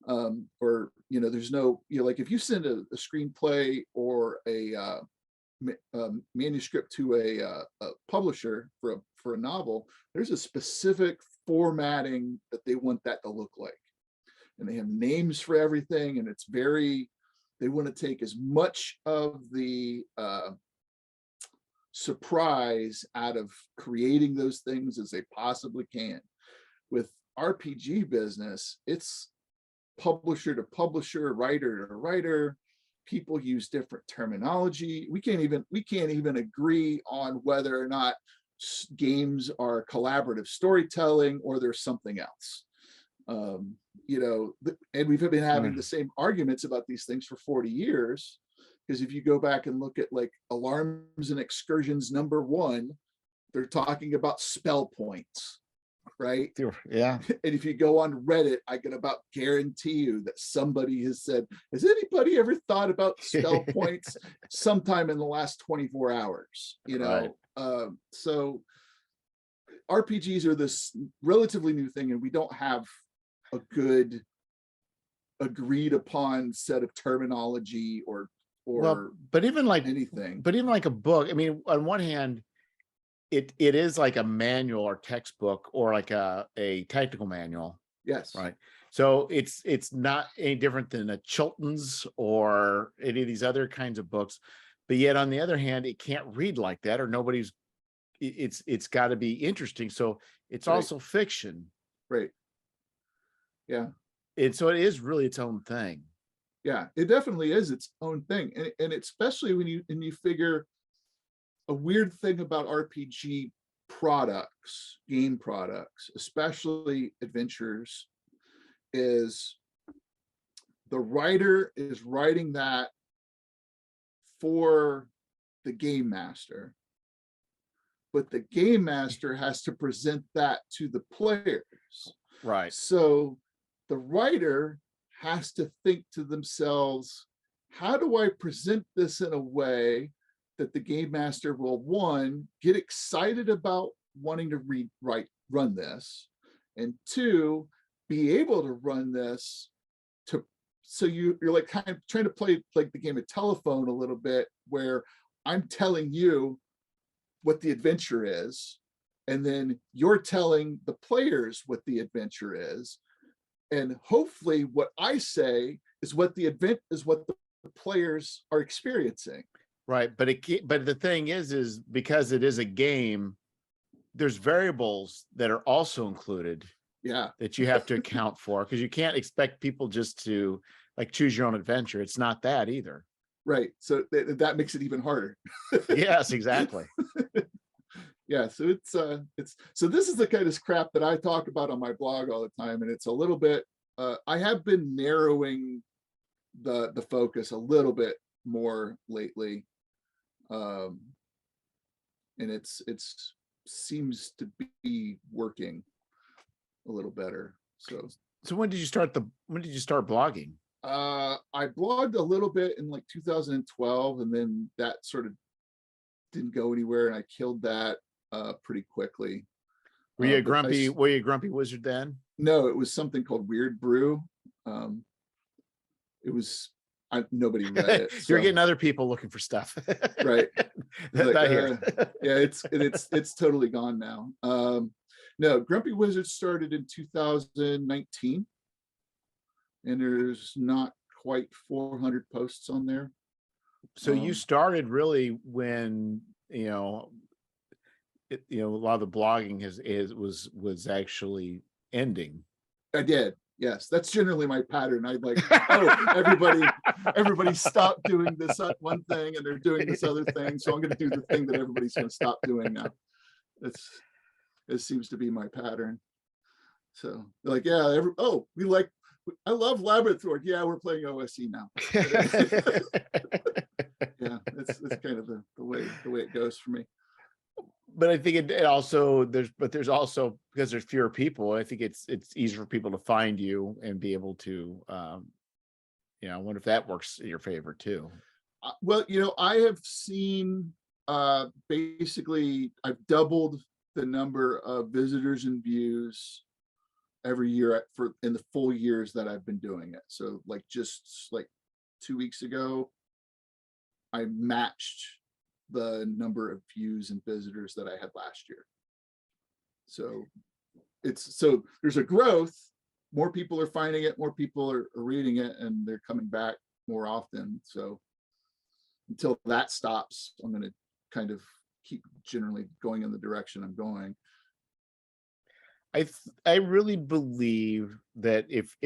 Speaker 2: Or, there's no, like if you send a screenplay or a manuscript to a publisher for a novel, there's a specific formatting that they want that to look like. And they have names for everything. And it's they want to take as much of the surprise out of creating those things as they possibly can. With RPG business, it's publisher to publisher, writer to writer. People use different terminology. We can't even agree on whether or not games are collaborative storytelling or there's something else. And we've been having the same arguments about these things for 40 years. Because if you go back and look at like Alarms and Excursions #1, they're talking about spell points, right?
Speaker 1: Yeah.
Speaker 2: And if you go on Reddit, I can about guarantee you that somebody has said, has anybody ever thought about spell points sometime in the last 24 hours?
Speaker 1: Right.
Speaker 2: So RPGs are this relatively new thing, and we don't have a good agreed upon set of terminology or
Speaker 1: but even like
Speaker 2: anything.
Speaker 1: But even like a book, I mean, on one hand, it is like a manual or textbook or like a technical manual.
Speaker 2: Yes.
Speaker 1: Right. So it's not any different than a Chilton's or any of these other kinds of books. But yet on the other hand, it can't read like that, or it's got to be interesting. So it's also fiction.
Speaker 2: Right. Yeah.
Speaker 1: So it is really its own thing.
Speaker 2: Yeah, it definitely is its own thing. And especially when you figure a weird thing about RPG products, game products, especially adventures, is the writer is writing that for the game master, but the game master has to present that to the players.
Speaker 1: Right.
Speaker 2: So the writer has to think to themselves, how do I present this in a way that the game master will, one, get excited about wanting to run this, and two, be able to run this so you're like kind of trying to play like the game of telephone a little bit, where I'm telling you what the adventure is, and then you're telling the players what the adventure is, and hopefully what I say is what the players are experiencing.
Speaker 1: Right. But the thing is because it is a game, there's variables that are also included.
Speaker 2: Yeah.
Speaker 1: That you have to account for, because you can't expect people just to like choose your own adventure. It's not that either.
Speaker 2: Right. So that makes it even harder.
Speaker 1: Yes, exactly.
Speaker 2: Yeah. So so this is the kind of crap that I talk about on my blog all the time. And it's a little bit, I have been narrowing the focus a little bit more lately. And it's seems to be working a little better. So
Speaker 1: when did you start blogging?
Speaker 2: I blogged a little bit in like 2012, and then that sort of didn't go anywhere, and I killed that pretty quickly.
Speaker 1: Were you a grumpy wizard then?
Speaker 2: No, it was something called Weird Brew. It was nobody read it.
Speaker 1: You're getting other people looking for stuff.
Speaker 2: Right.
Speaker 1: Like,
Speaker 2: yeah, it's totally gone now. No, Grumpy Wizard started in 2019, and there's not quite 400 posts on there.
Speaker 1: So you started really when a lot of the blogging was actually ending.
Speaker 2: I did. Yes, that's generally my pattern. I'd like, oh, everybody stop doing this one thing and they're doing this other thing. So I'm going to do the thing that everybody's going to stop doing now. It seems to be my pattern. So like, yeah, I love Labyrinth Org. Yeah, we're playing OSE now. Yeah, it's kind of the way it goes for me.
Speaker 1: But I think it also there's also, because there's fewer people, I think it's easier for people to find you and be able to I wonder if that works in your favor too.
Speaker 2: Well, I have seen basically I've doubled the number of visitors and views every year in the full years that I've been doing it. So like just like 2 weeks ago, I matched the number of views and visitors that I had last year. So there's a growth. More people are finding it, more people are reading it, and they're coming back more often. So until that stops, I'm going to kind of keep generally going in the direction I'm going.
Speaker 1: I really believe that if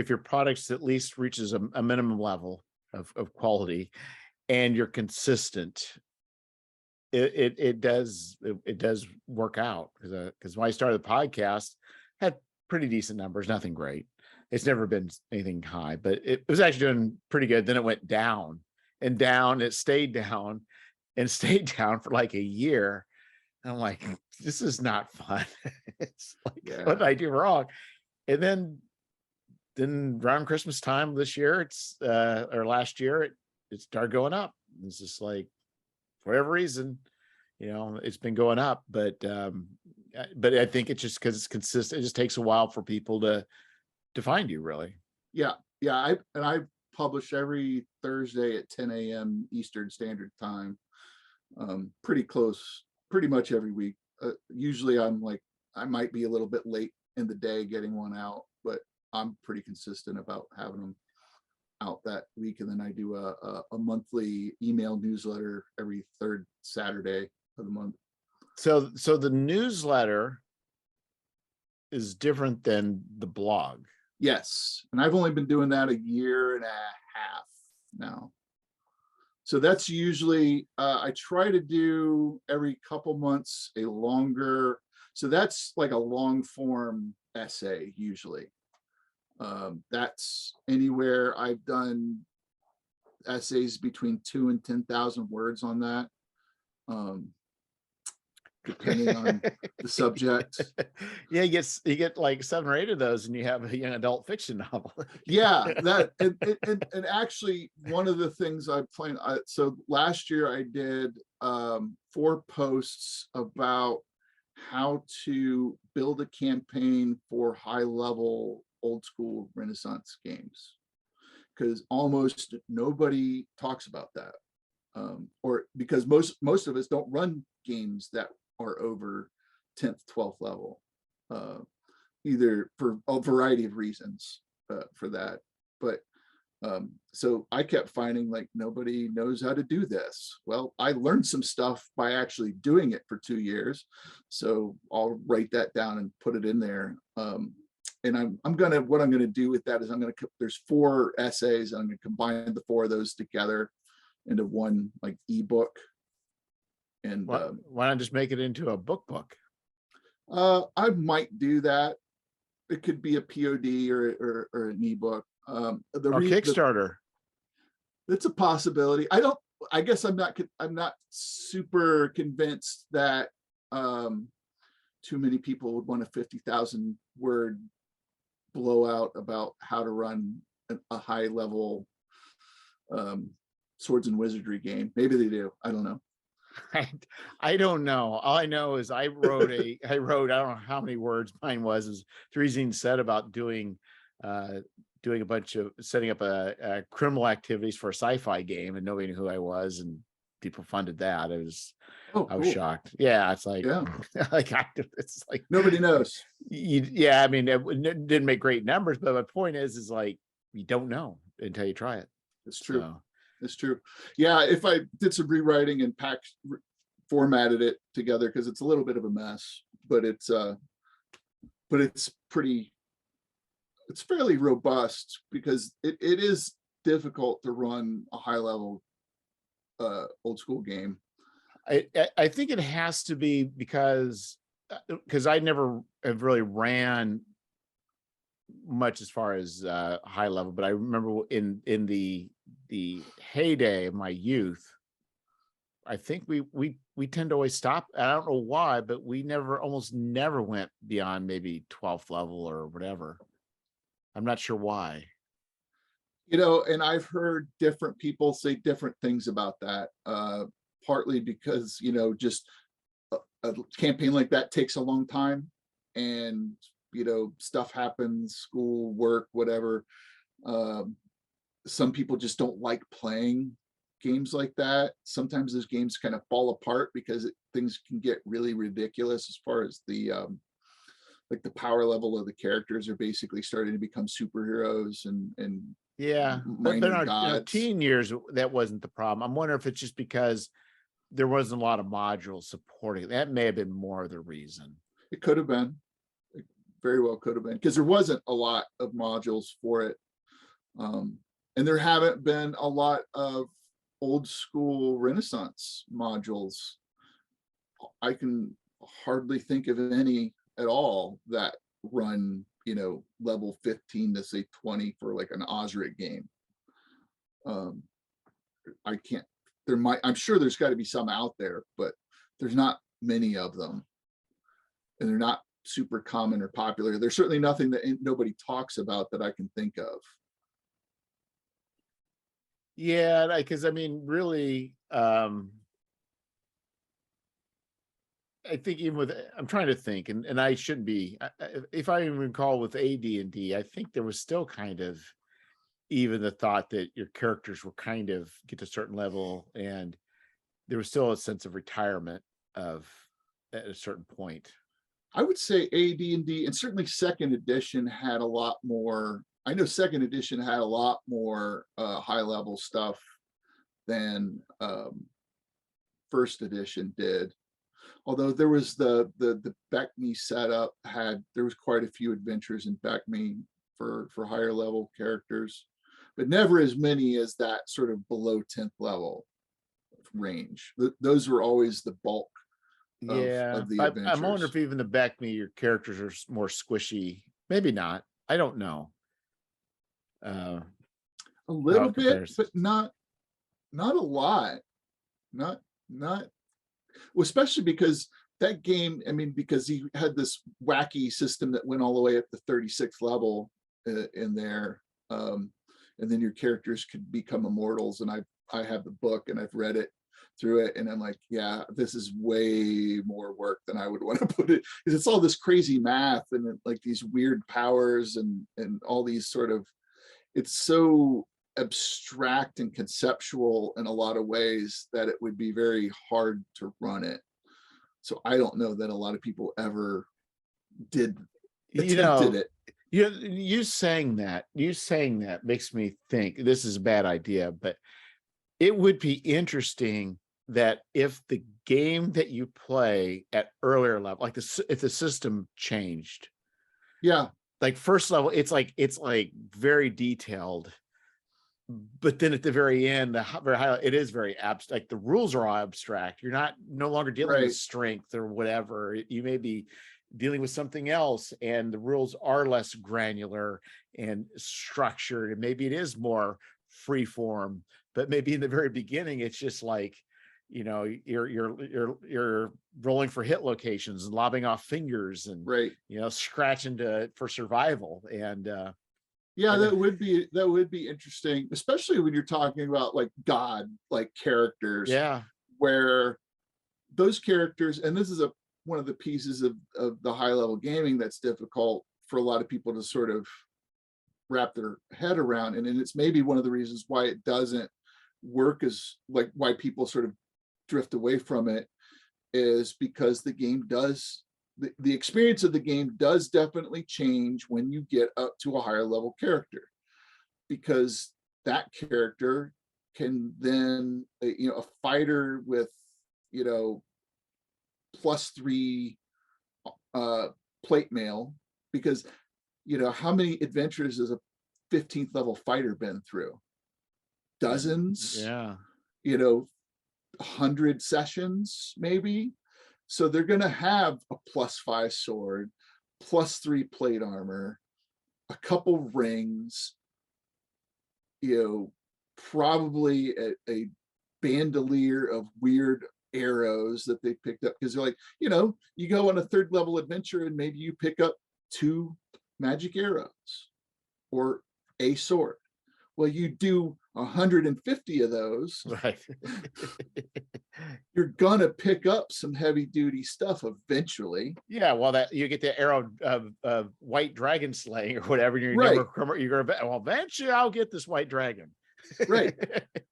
Speaker 1: your products at least reaches a minimum level of quality and you're consistent, it does work out. Because when I started the podcast, had pretty decent numbers, nothing great. It's never been anything high, but it was actually doing pretty good. Then it went down and down. It stayed down and stayed down for like a year. And I'm like, this is not fun. It's like,
Speaker 2: Yeah.
Speaker 1: what did I do wrong? And then around Christmas time this year, or last year, it started going up. It's just like, for whatever reason, it's been going up. But I think it's just because it's consistent. It just takes a while for people to find you, really.
Speaker 2: Yeah. I publish every Thursday at 10 a.m. Eastern Standard Time. Pretty close, pretty much every week. Usually I might be a little bit late in the day getting one out, but I'm pretty consistent about having them out that week. And then I do a monthly email newsletter every third Saturday of the month.
Speaker 1: So the newsletter is different than the blog.
Speaker 2: Yes. And I've only been doing that a year and a half now. So that's usually, I try to do every couple months a longer, so that's like a long form essay usually. That's anywhere, I've done essays between 2,000 and 10,000 words on that. Depending on the subject.
Speaker 1: Yeah, you get like 7 or 8 of those and you have a young adult fiction novel.
Speaker 2: Yeah, that and actually one of the things I planned, so last year I did 4 posts about how to build a campaign for high level old school Renaissance games, because almost nobody talks about that, or because most of us don't run games that are over 10th, 12th level, either for a variety of reasons for that. But so I kept finding like nobody knows how to do this. Well, I learned some stuff by actually doing it for 2 years. So I'll write that down and put it in there. And what I'm gonna do with that is there's 4 essays. I'm gonna combine the 4 of those together into one like ebook. And
Speaker 1: why not just make it into a book?
Speaker 2: I might do that. It could be a POD or an ebook.
Speaker 1: Kickstarter.
Speaker 2: It's a possibility. I guess I'm not super convinced that too many people would want a 50,000 word blowout about how to run a high level swords and wizardry game. Maybe they do. I don't know.
Speaker 1: I don't know. All I know is I wrote I don't know how many words mine was 3 zines said about doing a bunch of setting up a criminal activities for a sci-fi game, and nobody knew who I was, and people funded that. I was
Speaker 2: cool.
Speaker 1: Shocked. Yeah, it's like,
Speaker 2: yeah.
Speaker 1: It's like
Speaker 2: nobody knows.
Speaker 1: Yeah, I mean, it didn't make great numbers, but my point is like, you don't know until you try it.
Speaker 2: It's true. So. It's true. Yeah, if I did some rewriting and formatted it together, because it's a little bit of a mess, but it's pretty it's fairly robust because it is difficult to run a high level old school game.
Speaker 1: I think it has to be because I never have really ran much as far as high level, but I remember in the heyday of my youth, I think we tend to always stop. I don't know why, but we almost never went beyond maybe 12th level or whatever. I'm not sure why.
Speaker 2: You know, and I've heard different people say different things about that. Partly because, you know, just a campaign like that takes a long time, and you know, stuff happens, school, work, whatever. Um, some people just don't like playing games like that. Sometimes those games kind of fall apart because things can get really ridiculous as far as the like the power level of the characters are basically starting to become superheroes and
Speaker 1: Yeah, but
Speaker 2: minor
Speaker 1: our
Speaker 2: gods.
Speaker 1: teen years, that wasn't the problem. I'm wondering if it's just because there wasn't a lot of modules supporting it. That may have been more of the reason.
Speaker 2: It could have been, it very well could have been, because there wasn't a lot of modules for it. And there haven't been a lot of old school Renaissance modules. I can hardly think of any at all that run, you know, level 15 to say 20 for like an Osric game. Um, I can't, there might, I'm sure there's got to be some out there, but there's not many of them. And they're not super common or popular. There's certainly nothing that nobody talks about that I can think of.
Speaker 1: Yeah, because I mean, really, I think even with I'm trying to think, and I shouldn't be. If I even recall with AD&D, I think there was still kind of even the thought that your characters were kind of get to a certain level, and there was still a sense of retirement of at a certain point.
Speaker 2: I would say AD&D, and certainly second edition had a lot more. I know second edition had a lot more high level stuff than first edition did. Although there was the Beckme setup had, there was quite a few adventures in Beckme for higher level characters, but never as many as that sort of below 10th level range. Those were always the bulk
Speaker 1: Yeah,
Speaker 2: of the
Speaker 1: I'm wondering
Speaker 2: adventures.
Speaker 1: if even the back me your characters are more squishy. Maybe not. I don't know. Uh,
Speaker 2: A
Speaker 1: how
Speaker 2: little
Speaker 1: it
Speaker 2: bit,
Speaker 1: compares.
Speaker 2: but not a lot. Not well, especially because that game, I mean, because he had this wacky system that went all the way up to 36th level in there. And then your characters could become immortals. And I have the book and I've read it through it. And I'm like, yeah, this is way more work than I would want to put it, because it's all this crazy math and like these weird powers and all these sort of, it's so abstract and conceptual in a lot of ways that it would be very hard to run it. So I don't know that a lot of people ever did
Speaker 1: You
Speaker 2: attempted
Speaker 1: know,
Speaker 2: it.
Speaker 1: you saying that makes me think this is a bad idea, but it would be interesting that if the game that you play at earlier level, like if the system changed,
Speaker 2: Yeah,
Speaker 1: like first level, it's like very detailed, but then at the very end, very high, it is very abstract. Like the rules are all abstract. You're no longer dealing with
Speaker 2: right.
Speaker 1: strength or whatever. You may be dealing with something else, and the rules are less granular and structured, and maybe it is more free form. But maybe in the very beginning, it's just like, you're rolling for hit locations and lobbing off fingers and
Speaker 2: Right.
Speaker 1: scratching for survival.
Speaker 2: Yeah,
Speaker 1: And
Speaker 2: that would be interesting, especially when you're talking about like God like characters,
Speaker 1: yeah,
Speaker 2: where those characters, and this is one of the pieces of the high level gaming that's difficult for a lot of people to sort of wrap their head around. And it's maybe one of the reasons why it doesn't work, as like why people sort of drift away from it, is because the game does, the experience of the game does definitely change when you get up to a higher level character, because that character can then, a fighter with, you know, +3 plate mail, because you know, how many adventures has a 15th level fighter been through? Dozens,
Speaker 1: Yeah.
Speaker 2: you know, 100 sessions maybe. So they're going to have a +5 sword, +3 plate armor, a couple rings, you know, probably a bandolier of weird arrows that they picked up, because they're like, you know, you go on a 3rd level adventure and maybe you pick up 2 magic arrows or a sword. Well, you do 150 of those,
Speaker 1: Right.
Speaker 2: you're gonna pick up some heavy duty stuff eventually.
Speaker 1: Yeah, well, that you get the arrow of white dragon slaying or whatever. You're
Speaker 2: Right,
Speaker 1: you're gonna, well, eventually I'll get this white dragon.
Speaker 2: right.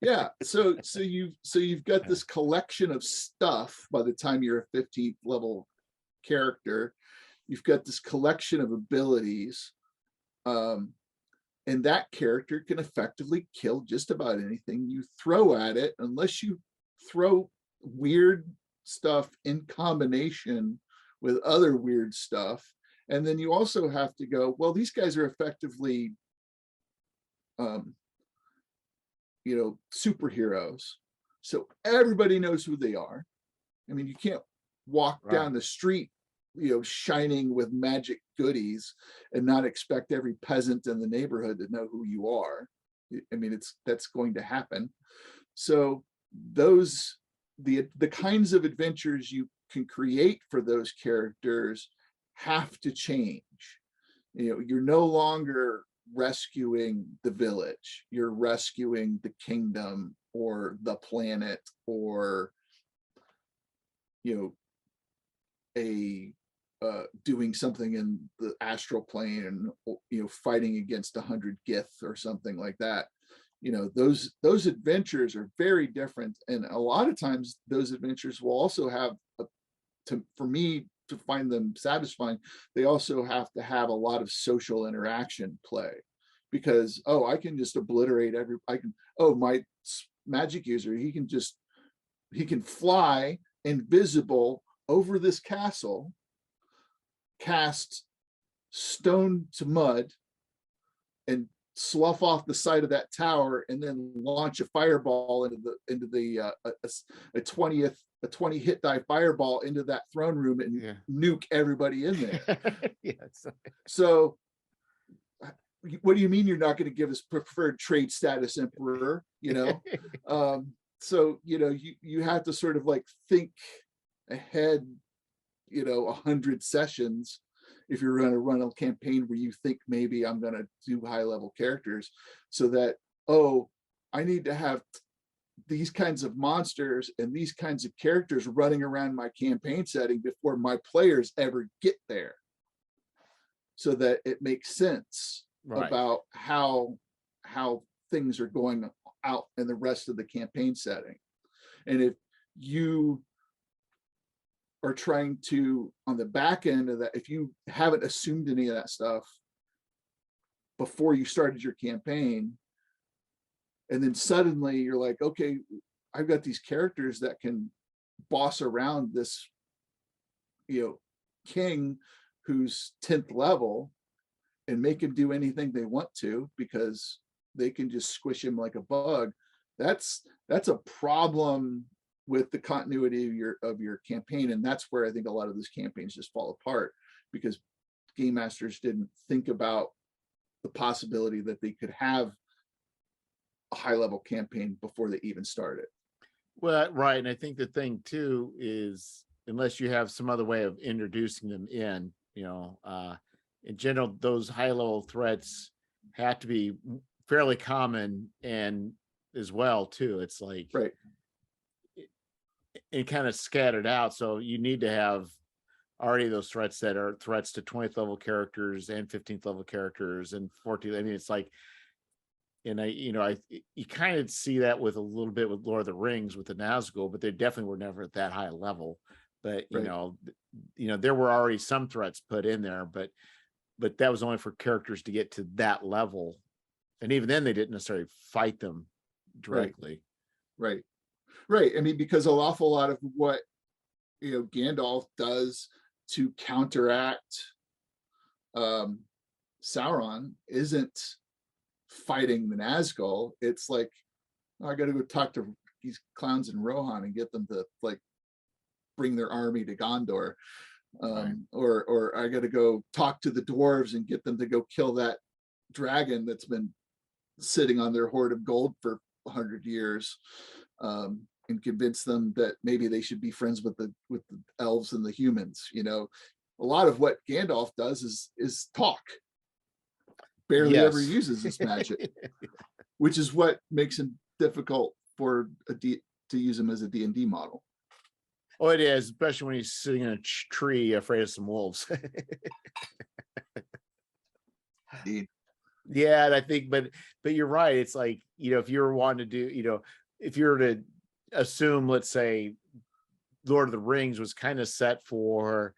Speaker 2: Yeah. So you've got this collection of stuff by the time you're a 15th level character. You've got this collection of abilities. And that character can effectively kill just about anything you throw at it, unless you throw weird stuff in combination with other weird stuff. And then you also have to go, well, these guys are effectively, you know, superheroes. So everybody knows who they are. I mean, you can't walk
Speaker 1: Right.
Speaker 2: down the street, you know, shining with magic goodies and not expect every peasant in the neighborhood to know who you are. I mean, that's going to happen. So those, the kinds of adventures you can create for those characters have to change. You know, you're no longer rescuing the village, you're rescuing the kingdom or the planet, or, you know, a doing something in the astral plane, and, you know, fighting against 100 Gith or something like that. You know, those adventures are very different, and a lot of times those adventures will also have for me to find them satisfying, they also have to have a lot of social interaction play, because, oh, I can just obliterate my magic user, he can fly invisible over this castle, cast stone to mud, and slough off the side of that tower, and then launch a fireball into the a 20 hit die fireball into that throne room and nuke everybody in there.
Speaker 1: Yes.
Speaker 2: So what do you mean you're not going to give us preferred trade status, emperor? You know, so, you know, you have to sort of like think ahead, you know, 100 sessions if you're going to run a campaign where you think maybe I'm going to do high level characters, so that, oh, I need to have these kinds of monsters and these kinds of characters running around my campaign setting before my players ever get there, so that it makes sense about how things are going out in the rest of the campaign setting. And if you are trying to, on the back end of that, if you haven't assumed any of that stuff before you started your campaign, and then suddenly you're like, okay, I've got these characters that can boss around this, you know, king who's 10th level and make him do anything they want to, because they can just squish him like a bug. That's a problem with the continuity of your campaign. And that's where I think a lot of those campaigns just fall apart, because game masters didn't think about the possibility that they could have a high level campaign before they even started.
Speaker 1: Well, right. And I think the thing too is, unless you have some other way of introducing them in, you know, in general, those high level threats have to be fairly common, and as well too. It's like,
Speaker 2: right,
Speaker 1: it kind of scattered out. So you need to have already those threats that are threats to 20th level characters and 15th level characters and 14th. I mean, it's like, and you kind of see that with a little bit with Lord of the Rings with the Nazgul, but they definitely were never at that high level. But you know, there were already some threats put in there, but that was only for characters to get to that level, and even then they didn't necessarily fight them directly.
Speaker 2: Right. I mean, because an awful lot of what, you know, Gandalf does to counteract Sauron isn't fighting the Nazgul. It's like, oh, I got to go talk to these clowns in Rohan and get them to like bring their army to Gondor.
Speaker 1: Right.
Speaker 2: Or I got to go talk to the dwarves and get them to go kill that dragon that's been sitting on their hoard of gold for 100 years, and convince them that maybe they should be friends with the elves and the humans. You know, a lot of what Gandalf does is talk. Barely ever
Speaker 1: Yes.
Speaker 2: uses his magic, which is what makes him difficult for to use him as a D&D model.
Speaker 1: Oh, it is, especially when he's sitting in a tree afraid of some wolves.
Speaker 2: Indeed.
Speaker 1: Yeah, and I think, but you're right. It's like, you know, if you were wanting to do, you know, if you were to assume, let's say, Lord of the Rings was kind of set for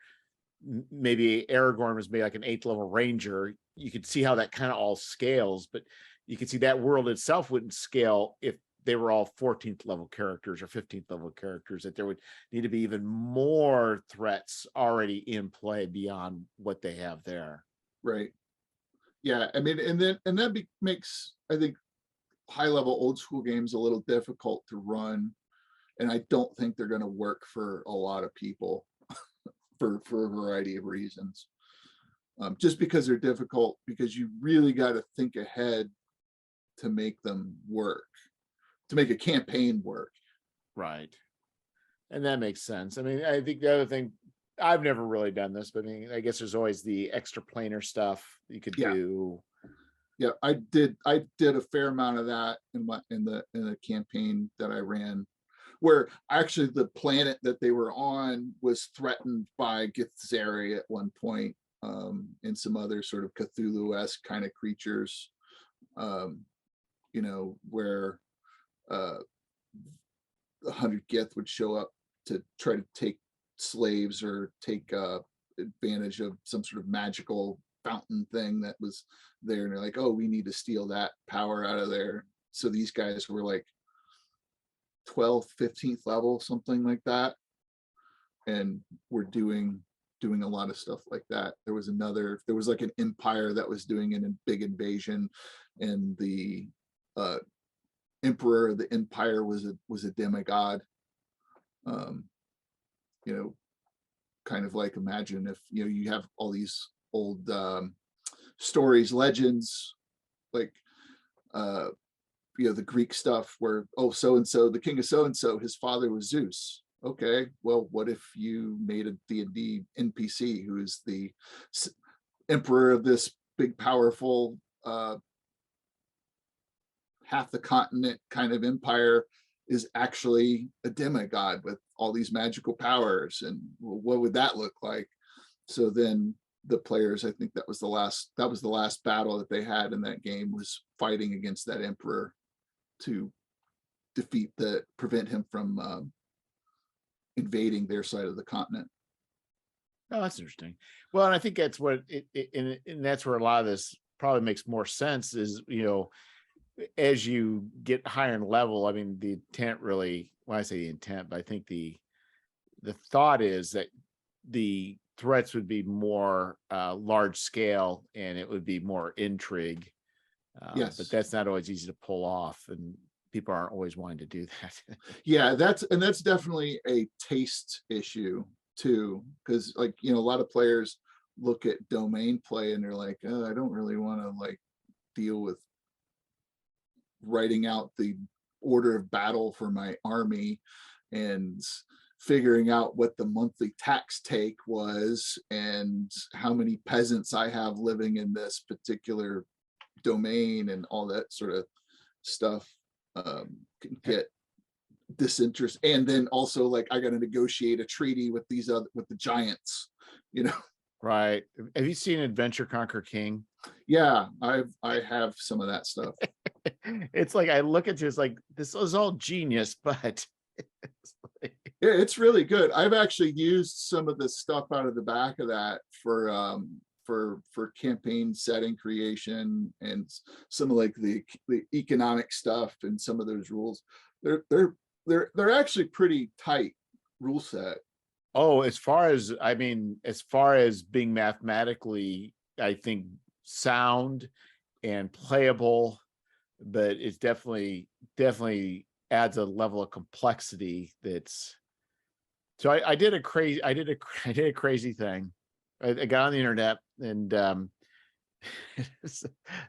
Speaker 1: maybe Aragorn was maybe like an 8th level ranger, you could see how that kind of all scales, but you could see that world itself wouldn't scale if they were all 14th level characters or 15th level characters, that there would need to be even more threats already in play beyond what they have there.
Speaker 2: Right. Yeah, I mean, and that makes, I think, high level old school games a little difficult to run, and I don't think they're going to work for a lot of people for a variety of reasons. Just because they're difficult, because you really got to think ahead to make them work, to make a campaign work.
Speaker 1: Right. And that makes sense. I mean, I think the other thing, I've never really done this, but I mean, I guess there's always the extra planar stuff you could do.
Speaker 2: Yeah, I did a fair amount of that in a campaign that I ran, where actually the planet that they were on was threatened by Githzeri at one point, and some other sort of Cthulhu-esque kind of creatures, you know, where the 100 Gith would show up to try to take slaves or take advantage of some sort of magical fountain thing that was there, and they're like, oh, we need to steal that power out of there. So these guys were like 12th, 15th level, something like that, and we're doing a lot of stuff like that. There was like an empire that was doing a big invasion, and the emperor of the empire was a demigod. You know, kind of like, imagine if, you know, you have all these old stories, legends, like you know, the Greek stuff where, oh, so and so, the king of so and so, his father was Zeus. Okay, well, what if you made a D&D NPC who is the emperor of this big, powerful, half the continent kind of empire, is actually a demigod with all these magical powers, and what would that look like? So then the players, I think that was the last battle that they had in that game, was fighting against that emperor to prevent him from invading their side of the continent.
Speaker 1: Oh, that's interesting. Well, and I think that's what and that's where a lot of this probably makes more sense is, you know, as you get higher in level, I mean, the intent really, when I say the intent, but I think the thought is that the threats would be more large scale, and it would be more intrigue.
Speaker 2: Yes.
Speaker 1: But that's not always easy to pull off, and people aren't always wanting to do that.
Speaker 2: Yeah, that's definitely a taste issue too, because, like, you know, a lot of players look at domain play and they're like, oh, I don't really want to like deal with writing out the order of battle for my army and figuring out what the monthly tax take was and how many peasants I have living in this particular domain and all that sort of stuff. Can get disinterest, and then also, like, I got to negotiate a treaty with these with the giants, you know.
Speaker 1: Right. Have you seen Adventure Conquer King?
Speaker 2: Yeah, I have some of that stuff.
Speaker 1: It's like, I look at this like, this is all genius, but
Speaker 2: Yeah, it's really good. I've actually used some of the stuff out of the back of that for campaign setting creation, and some of like the economic stuff, and some of those rules. They're actually pretty tight rule set.
Speaker 1: oh, as far as, I mean, as far as being mathematically, I think sound and playable, but it's definitely adds a level of complexity that's. So I did a crazy thing. I got on the internet and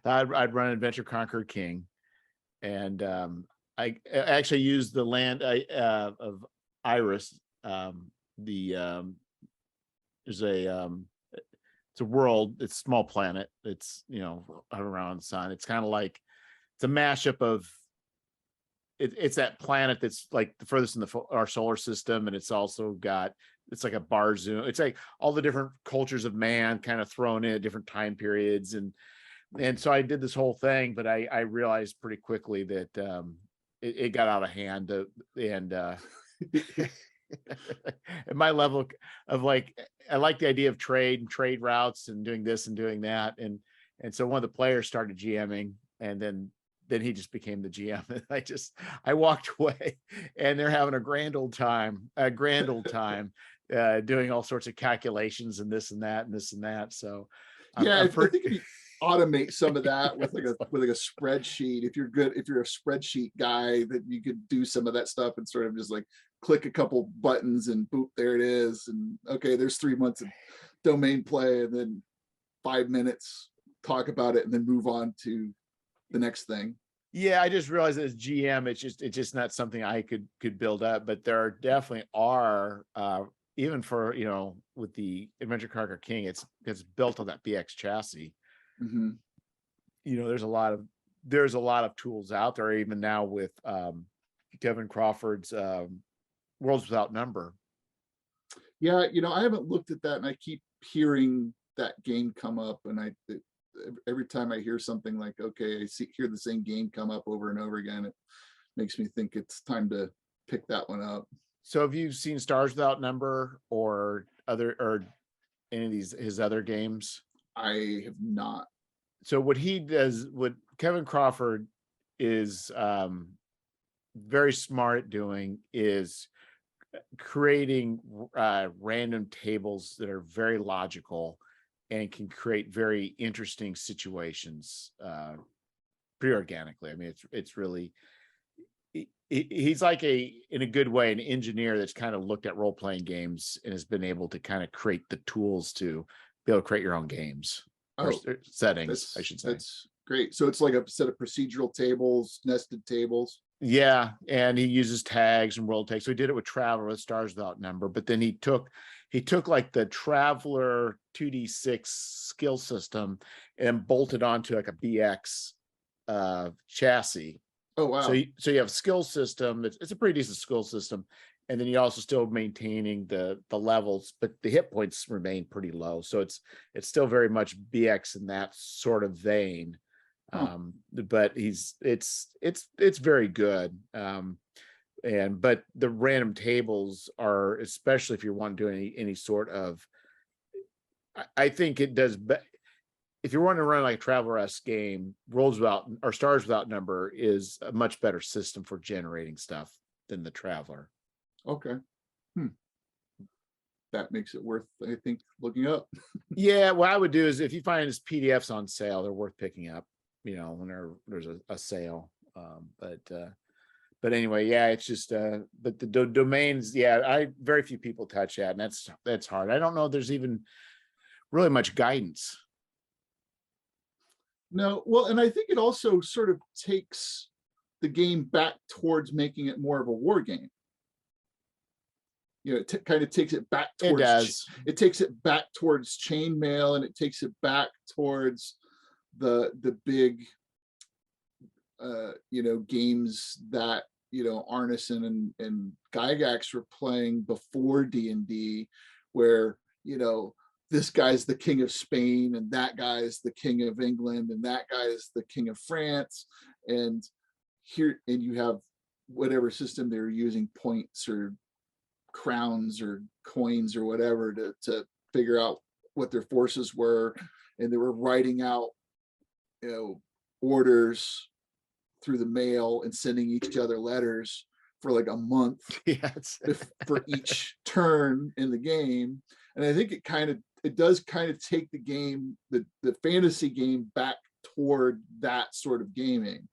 Speaker 1: I'd run Adventure Conquer King, and I actually used the land of Iris. There's it's a world, it's a small planet. It's, around the sun. It's kind of like, it's a mashup of, it's that planet that's like the furthest in our solar system, and it's also got, it's like a bar zoom. It's like all the different cultures of man kind of thrown in at different time periods, and so I did this whole thing, but I realized pretty quickly that it got out of hand, and at my level of like, I like the idea of trade and trade routes and doing this and doing that, and so one of the players started GMing, and then he just became the GM. And I walked away, and they're having a grand old time, doing all sorts of calculations and this and that and this and that. So
Speaker 2: yeah, I think if you automate some of that with like a spreadsheet, if you're a spreadsheet guy, that you could do some of that stuff and sort of just like click a couple buttons and boop, there it is. And okay, there's 3 months of domain play, and then 5 minutes talk about it, and then move on to the next thing.
Speaker 1: Yeah, I just realized as GM, it's just not something I could build up, but there definitely are, even for, with the Adventure Conquer King, it's built on that BX chassis.
Speaker 2: Mm-hmm.
Speaker 1: There's a lot of tools out there, even now with Kevin Crawford's Worlds Without Number.
Speaker 2: Yeah, I haven't looked at that, and I keep hearing that game come up, and every time I hear something like, okay, hear the same game come up over and over again, it makes me think it's time to pick that one up.
Speaker 1: So have you seen Stars Without Number or any of his other games?
Speaker 2: I have not.
Speaker 1: So what Kevin Crawford is very smart at doing is creating random tables that are very logical and can create very interesting situations pretty organically. I mean, it's really, he's like in a good way, an engineer that's kind of looked at role-playing games and has been able to kind of create the tools to be able to create your own games or settings, I should say.
Speaker 2: That's great. So it's like a set of procedural tables, nested tables.
Speaker 1: Yeah, and he uses tags and world tags. So he did it with Traveler, with Stars Without Number, but then he took like the Traveler 2d6 skill system and bolted onto like a BX chassis.
Speaker 2: Oh wow!
Speaker 1: So you have a skill system. It's a pretty decent skill system, and then you also still maintaining the levels, but the hit points remain pretty low. So it's still very much BX in that sort of vein. But it's very good. But the random tables are, especially if you want to do any sort of, I think it does. But if you want to run like a Traveler-esque game, Stars Without Number is a much better system for generating stuff than the Traveler.
Speaker 2: Okay. That makes it worth, I think, looking up.
Speaker 1: Yeah, what I would do is, if you find his PDFs on sale, they're worth picking up, when there's a sale. But anyway, yeah, it's just but the domains, yeah, very few people touch that, and that's hard. I don't know if there's even really much guidance.
Speaker 2: No, well, and I think it also sort of takes the game back towards making it more of a war game. It kind of takes it back towards, it takes it back towards chainmail, and it takes it back towards the big games that Arneson and Gygax were playing before D&D, where this guy's the king of Spain, and that guy is the king of England, and that guy is the king of France, and you have whatever system they're using, points or crowns or coins or whatever to figure out what their forces were, and they were writing out orders through the mail and sending each other letters for like a month
Speaker 1: Yes.
Speaker 2: for each turn in the game. And I think it kind of it does kind of take the game, the fantasy game, back toward that sort of gaming,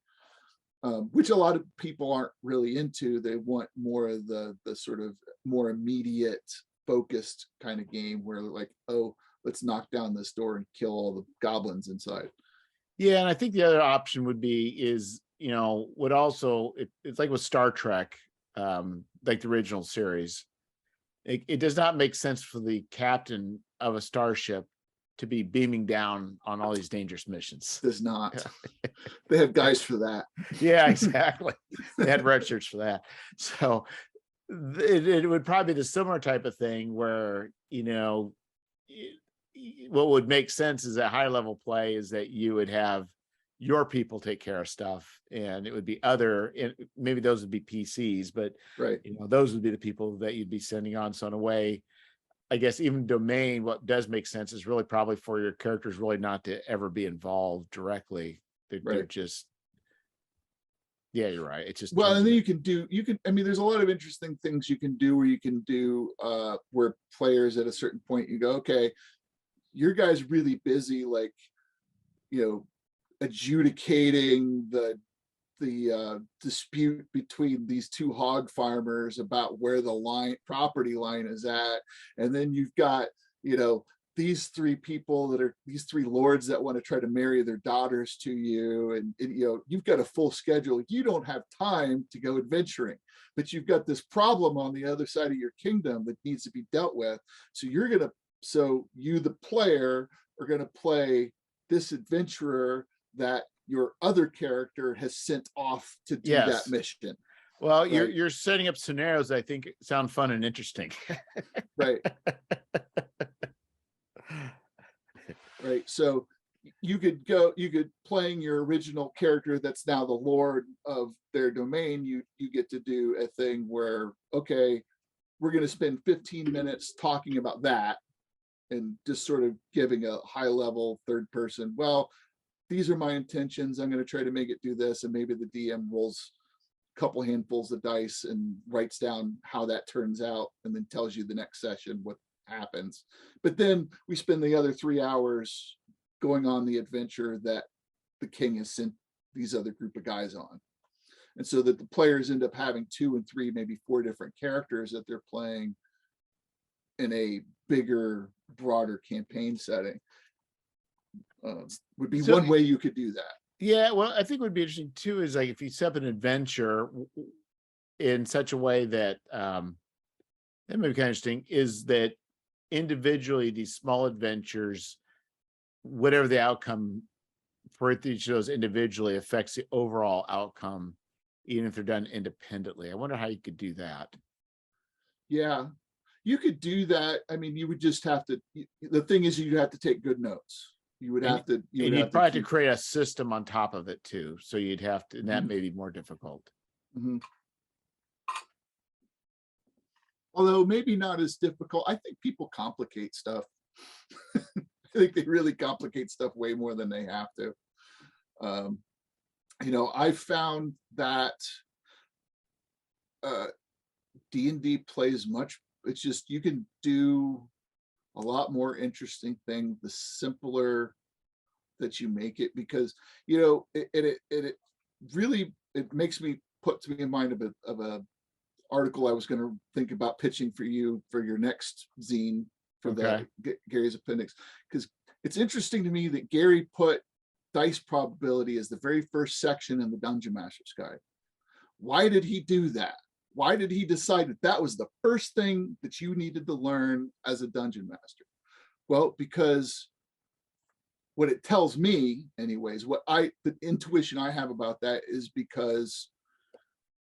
Speaker 2: which a lot of people aren't really into. They want more of the sort of more immediate focused kind of game where like, oh, let's knock down this door and kill all the goblins inside.
Speaker 1: Yeah, and I think the other option would be is, would also it's like with Star Trek, like the original series. It does not make sense for the captain of a starship to be beaming down on all these dangerous missions.
Speaker 2: Does not. They have guys for that.
Speaker 1: Yeah, exactly. They had red shirts for that. So it would probably be the similar type of thing where, what would make sense is that high level play is that you would have your people take care of stuff, and it would be maybe those would be PCs, but
Speaker 2: right,
Speaker 1: those would be the people that you'd be sending on. So in a way, I guess even domain, what does make sense is really probably for your characters really not to ever be involved directly. They're just, yeah, you're right. It's just,
Speaker 2: well, and then I mean, there's a lot of interesting things you can do where you can do where players at a certain point, you go, okay, your guy's really busy, like, adjudicating the dispute between these two hog farmers about where the property line is at, and then you've got these three lords that want to try to marry their daughters to you, and you've got a full schedule. You don't have time to go adventuring, but you've got this problem on the other side of your kingdom that needs to be dealt with. So you, the player, are going to play this adventurer that your other character has sent off to do that mission.
Speaker 1: Well, right? You're setting up scenarios that I think sound fun and interesting.
Speaker 2: Right. Right. So you could playing your original character that's now the lord of their domain. You get to do a thing where, okay, we're going to spend 15 minutes talking about that and just sort of giving a high level third person, well, these are my intentions. I'm going to try to make it do this. And maybe the DM rolls a couple handfuls of dice and writes down how that turns out, and then tells you the next session what happens. But then we spend the other 3 hours going on the adventure that the king has sent these other group of guys on. And so that the players end up having 2 and 3, maybe 4 different characters that they're playing in a bigger, broader campaign setting. Would be one way you could do that.
Speaker 1: Yeah, well, I think would be interesting too is like if you set up an adventure in such a way that that may be kind of interesting, is that individually these small adventures, whatever the outcome for each of those individually, affects the overall outcome, even if they're done independently. I wonder how you could do that.
Speaker 2: Yeah, you could do that. I mean, you would just have to. The thing is, you'd have to take good notes. You would have to.
Speaker 1: You'd probably have to create a system on top of it too. So you'd have to, and that may be more difficult.
Speaker 2: Mm-hmm. Although maybe not as difficult. I think people complicate stuff. I think they really complicate stuff way more than they have to. I found that D&D plays much. It's just you can do a lot more interesting thing the simpler that you make it, because it really makes me puts me in mind of a article I was going to think about pitching for you for your next zine for Gary's Appendix, because it's interesting to me that Gary put dice probability as the very first section in the Dungeon Master's Guide. Why did he do that? Why did he decide that was the first thing that you needed to learn as a dungeon master? Well, because what it tells me, anyways, the intuition I have about that is because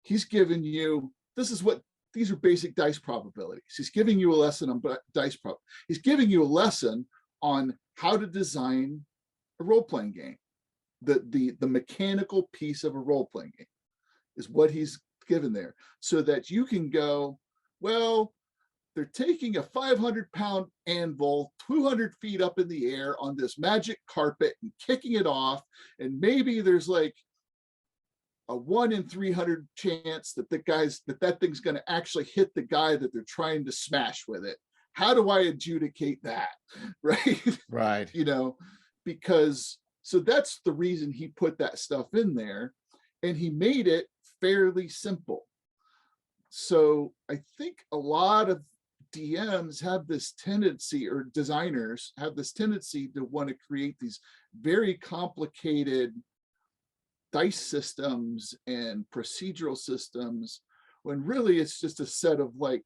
Speaker 2: he's given you, these are basic dice probabilities. He's giving you a lesson on dice prob. He's giving you a lesson on how to design a role-playing game. The mechanical piece of a role-playing game is what he's given there, so that you can go, well, they're taking a 500-pound anvil 200 feet up in the air on this magic carpet and kicking it off, and maybe there's like a 1 in 300 chance that that thing's going to actually hit the guy that they're trying to smash with it, how do I adjudicate that? Right.
Speaker 1: Right.
Speaker 2: You know, because so that's the reason he put that stuff in there, and he made it fairly simple. So I think a lot of DMs have this tendency, or designers have this tendency to want to create these very complicated dice systems and procedural systems, when really it's just a set of like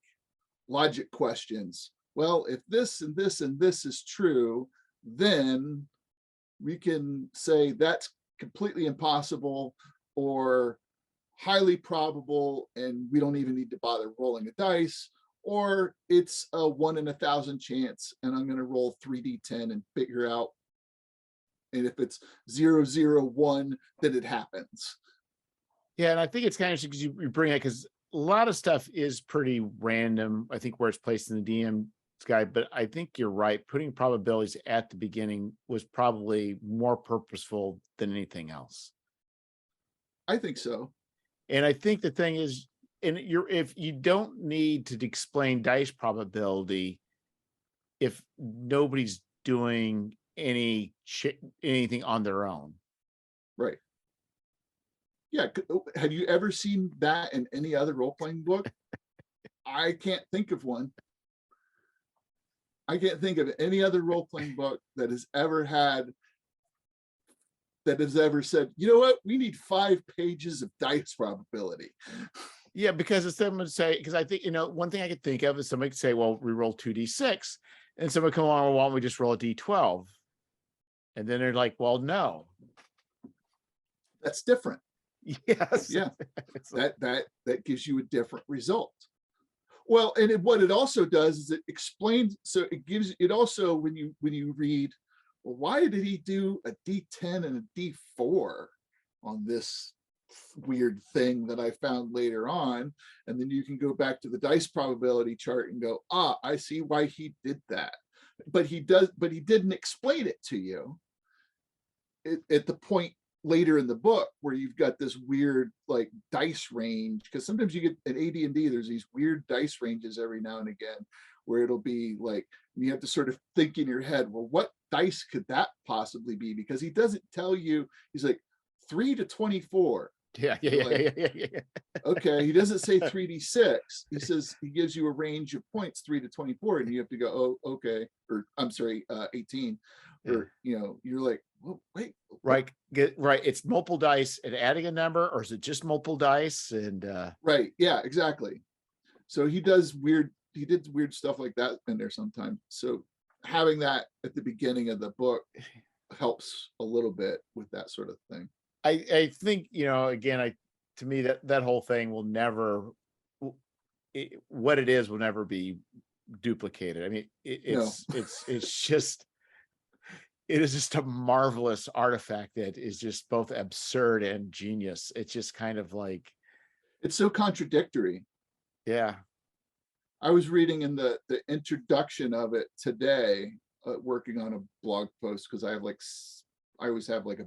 Speaker 2: logic questions. Well, if this and this and this is true, then we can say that's completely impossible or highly probable, and we don't even need to bother rolling a dice, or it's a 1 in 1,000 chance, and I'm going to roll 3d10 and figure out. And if it's 0, 0, 1, then it happens.
Speaker 1: Yeah, and I think it's kind of because you bring it, because a lot of stuff is pretty random, I think, where it's placed in the DM's guide. But I think you're right. Putting probabilities at the beginning was probably more purposeful than anything else.
Speaker 2: I think so.
Speaker 1: And I think the thing is, if you don't need to explain dice probability if nobody's doing anything on their own.
Speaker 2: Right. Yeah. Have you ever seen that in any other role-playing book? I can't think of one. I can't think of any other role-playing book that has ever said, you know what, we need 5 pages of dice probability.
Speaker 1: Yeah, because if someone would say, because I think, one thing I could think of is somebody could say, well, we roll 2d6, and someone come along, well, why don't we just roll a d12? And then they're like, well, no.
Speaker 2: That's different.
Speaker 1: Yes.
Speaker 2: Yeah. That gives you a different result. Well, and what it also does is it explains, so it also, when you read, well, why did he do a d10 and a d4 on this weird thing that I found later on? And then you can go back to the dice probability chart and go, I see why he did that. But he didn't explain it to you at the point later in the book where you've got this weird like dice range, because sometimes you get at AD&D, there's these weird dice ranges every now and again where it'll be like, you have to sort of think in your head, well, what dice could that possibly be? Because he doesn't tell you. He's like 3 to 24.
Speaker 1: Yeah.
Speaker 2: Okay, he doesn't say 3d6. He says, he gives you a range of points, 3 to 24, and you have to go, oh, okay, or I'm sorry, 18. Or you're like, well, wait,
Speaker 1: right, right. It's multiple dice and adding a number, or is it just multiple dice? And
Speaker 2: right, yeah, exactly. So he did weird stuff like that in there sometimes. So having that at the beginning of the book helps a little bit with that sort of thing.
Speaker 1: I think, again, to me, that whole thing will never, what it is will never be duplicated. I mean, it is just a marvelous artifact that is just both absurd and genius. It's just kind of like,
Speaker 2: it's so contradictory.
Speaker 1: Yeah.
Speaker 2: I was reading in the introduction of it today, working on a blog post, because I always have like a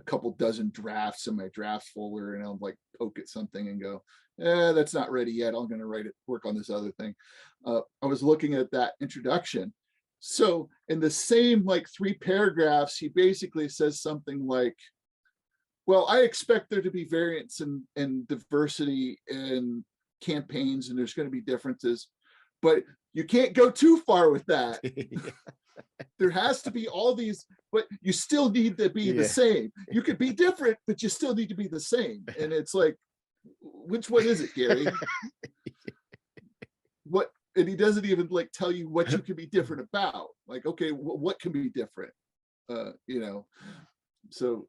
Speaker 2: couple dozen drafts in my drafts folder, and I'll like poke at something and go, that's not ready yet. I'm going to work on this other thing. I was looking at that introduction. So in the same like 3 paragraphs, he basically says something like, well, I expect there to be variance and diversity in campaigns, and there's going to be differences, but you can't go too far with that. There has to be all these, but you still need to be the same. You could be different, but you still need to be the same. And it's like, which one is it, Gary? What? And he doesn't even like tell you what you can be different about. Like, okay, what can be different? So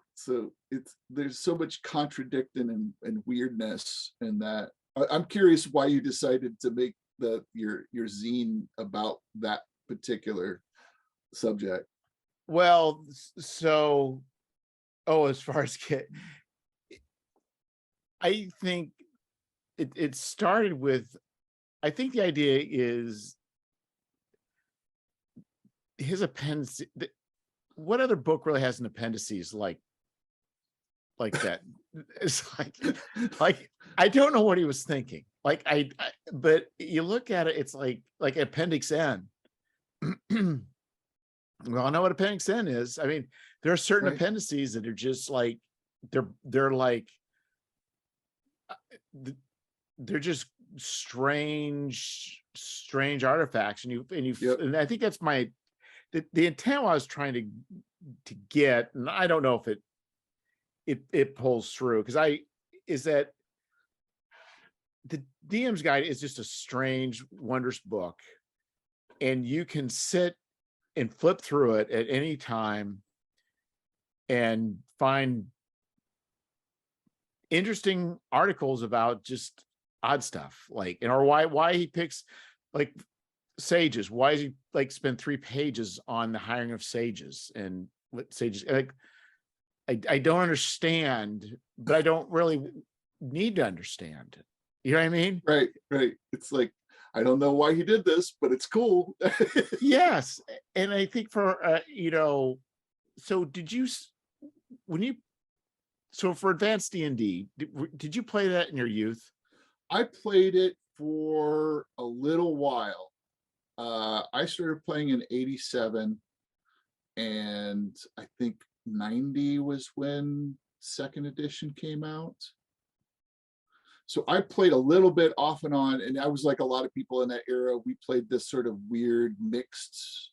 Speaker 2: there's so much contradicting and weirdness in that. I'm curious why you decided to make your zine about that particular subject.
Speaker 1: Well, so, as far as I think it started with, I think the idea is his appendices. What other book really has an appendices like that? It's like I don't know what he was thinking. Like but you look at it, it's like Appendix N. Well, I know what Appendix N is. I mean, there are certain
Speaker 2: Right.
Speaker 1: appendices that are just like they're like they're just strange artifacts, and
Speaker 2: Yep.
Speaker 1: and I think that's the intent I was trying to get, and I don't know if it pulls through, because is that the DM's Guide is just a strange, wondrous book, and you can sit and flip through it at any time and find interesting articles about just odd stuff, like, and or why he picks like sages. Why does he like spend 3 pages on the hiring of sages and what sages like? I don't understand, but I don't really need to understand. You know what I mean?
Speaker 2: Right. Right. It's like, I don't know why he did this, but it's cool.
Speaker 1: Yes. And I think for so when you so for advanced D&D, did you play that in your youth?
Speaker 2: I played it for a little while. I started playing in 87, and I think 90 was when second edition came out. So I played a little bit off and on, and I was like a lot of people in that era. We played this sort of weird mixed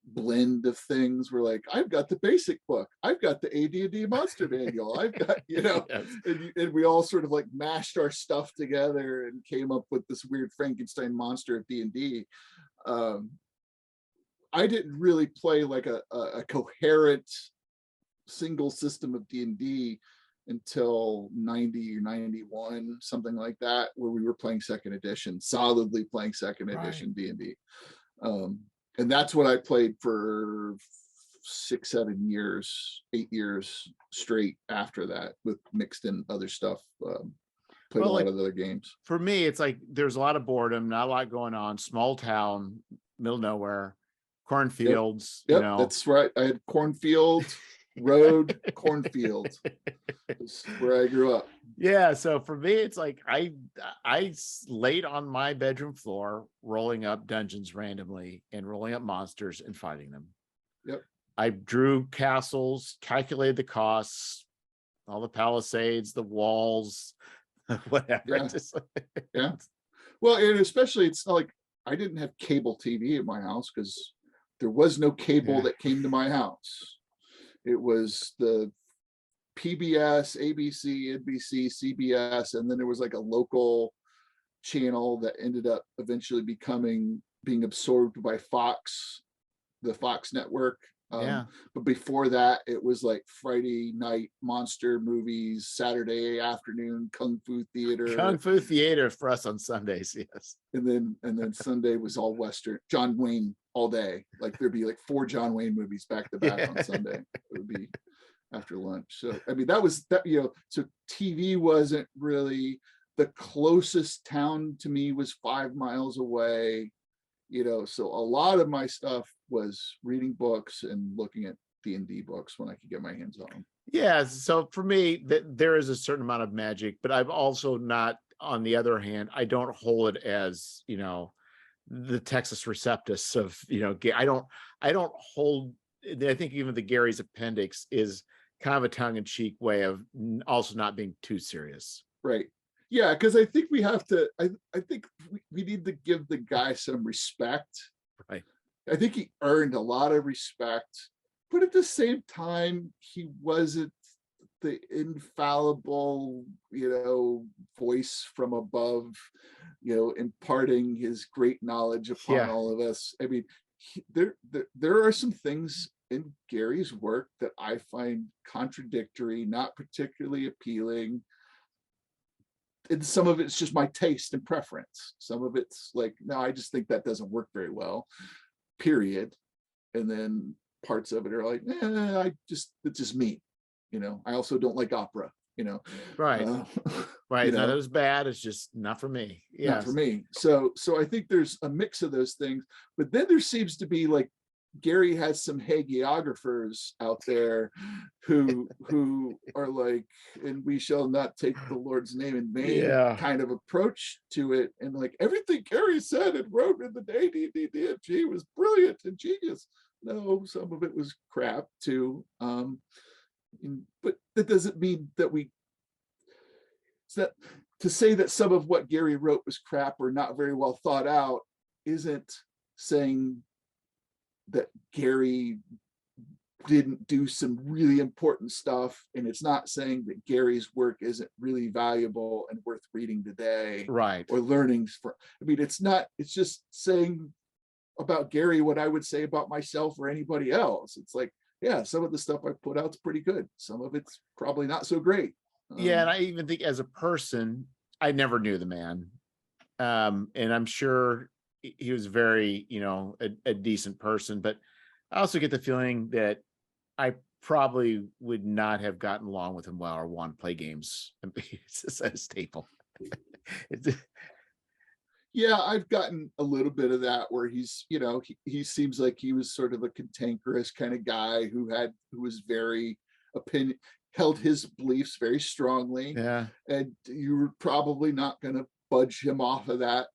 Speaker 2: blend of things. We're like, I've got the basic book, I've got the AD&D monster manual, I've got,
Speaker 1: Yes.
Speaker 2: and we all sort of like mashed our stuff together and came up with this weird Frankenstein monster of D&D. I didn't really play like a coherent single system of D&D until 90 or 91, something like that, where we were playing second edition, solidly playing second edition D&D. And that's what I played for 6, 7 years, 8 years straight after that, with mixed in other stuff. Played a lot of other games.
Speaker 1: For me, it's like there's a lot of boredom, not a lot going on, small town, middle of nowhere, cornfields.
Speaker 2: Yep, that's right. I had cornfield, road, cornfield. That's where I grew up.
Speaker 1: Yeah, so for me, it's like I laid on my bedroom floor, rolling up dungeons randomly and rolling up monsters and fighting them.
Speaker 2: Yep.
Speaker 1: I drew castles, calculated the costs, all the palisades, the walls, whatever.
Speaker 2: Yeah. Yeah. Well, and especially, it's not like I didn't have cable TV at my house, because there was no cable that came to my house. It was the PBS, ABC, NBC, CBS, and then there was like a local channel that ended up eventually being absorbed by Fox, the Fox network. But before that, it was like Friday night monster movies, Saturday afternoon Kung Fu theater
Speaker 1: for us on Sundays. Yes.
Speaker 2: And then Sunday was all Western, John Wayne all day. Like there'd be like 4 John Wayne movies back to back on Sunday. It would be after lunch. So I mean, that was that, so TV wasn't really, the closest town to me was 5 miles away, so a lot of my stuff was reading books and looking at D&D books when I could get my hands on them.
Speaker 1: Yeah, so for me, there is a certain amount of magic, but I've also not, on the other hand, I don't hold it as, the Texas Receptus of, I don't hold, I think even the Gary's Appendix is kind of a tongue-in-cheek way of also not being too serious.
Speaker 2: Right. Yeah, because I think we have to, I think we need to give the guy some respect.
Speaker 1: Right.
Speaker 2: I think he earned a lot of respect, but at the same time, he wasn't the infallible, voice from above, imparting his great knowledge upon all of us. I mean, there are some things in Gary's work that I find contradictory, not particularly appealing. And some of it's just my taste and preference. Some of it's like, no, I just think that doesn't work very well, period. And then parts of it are like, it's just me. I also don't like opera,
Speaker 1: Right. Right. Not as bad. It's just not for me. Yeah.
Speaker 2: Not for me. So I think there's a mix of those things, but then there seems to be like Gary has some hagiographers out there who are like, and we shall not take the Lord's name in vain
Speaker 1: Yeah.
Speaker 2: kind of approach to it, and like everything Gary said and wrote in the ADDDFG was brilliant and genius. No, some of it was crap too. But that doesn't mean that to say that some of what Gary wrote was crap or not very well thought out isn't saying that Gary didn't do some really important stuff, and it's not saying that Gary's work isn't really valuable and worth reading today,
Speaker 1: Right.
Speaker 2: or learning from. I mean, it's just saying about Gary what I would say about myself or anybody else. It's like, yeah, some of the stuff I put out's pretty good, some of it's probably not so great.
Speaker 1: Yeah, and I even think as a person, I never knew the man. And I'm sure he was very, a decent person, but I also get the feeling that I probably would not have gotten along with him well or want to play games. It's just a staple.
Speaker 2: Yeah, I've gotten a little bit of that where he's, he seems like he was sort of a cantankerous kind of guy who was very held his beliefs very strongly.
Speaker 1: Yeah.
Speaker 2: And you were probably not going to budge him off of that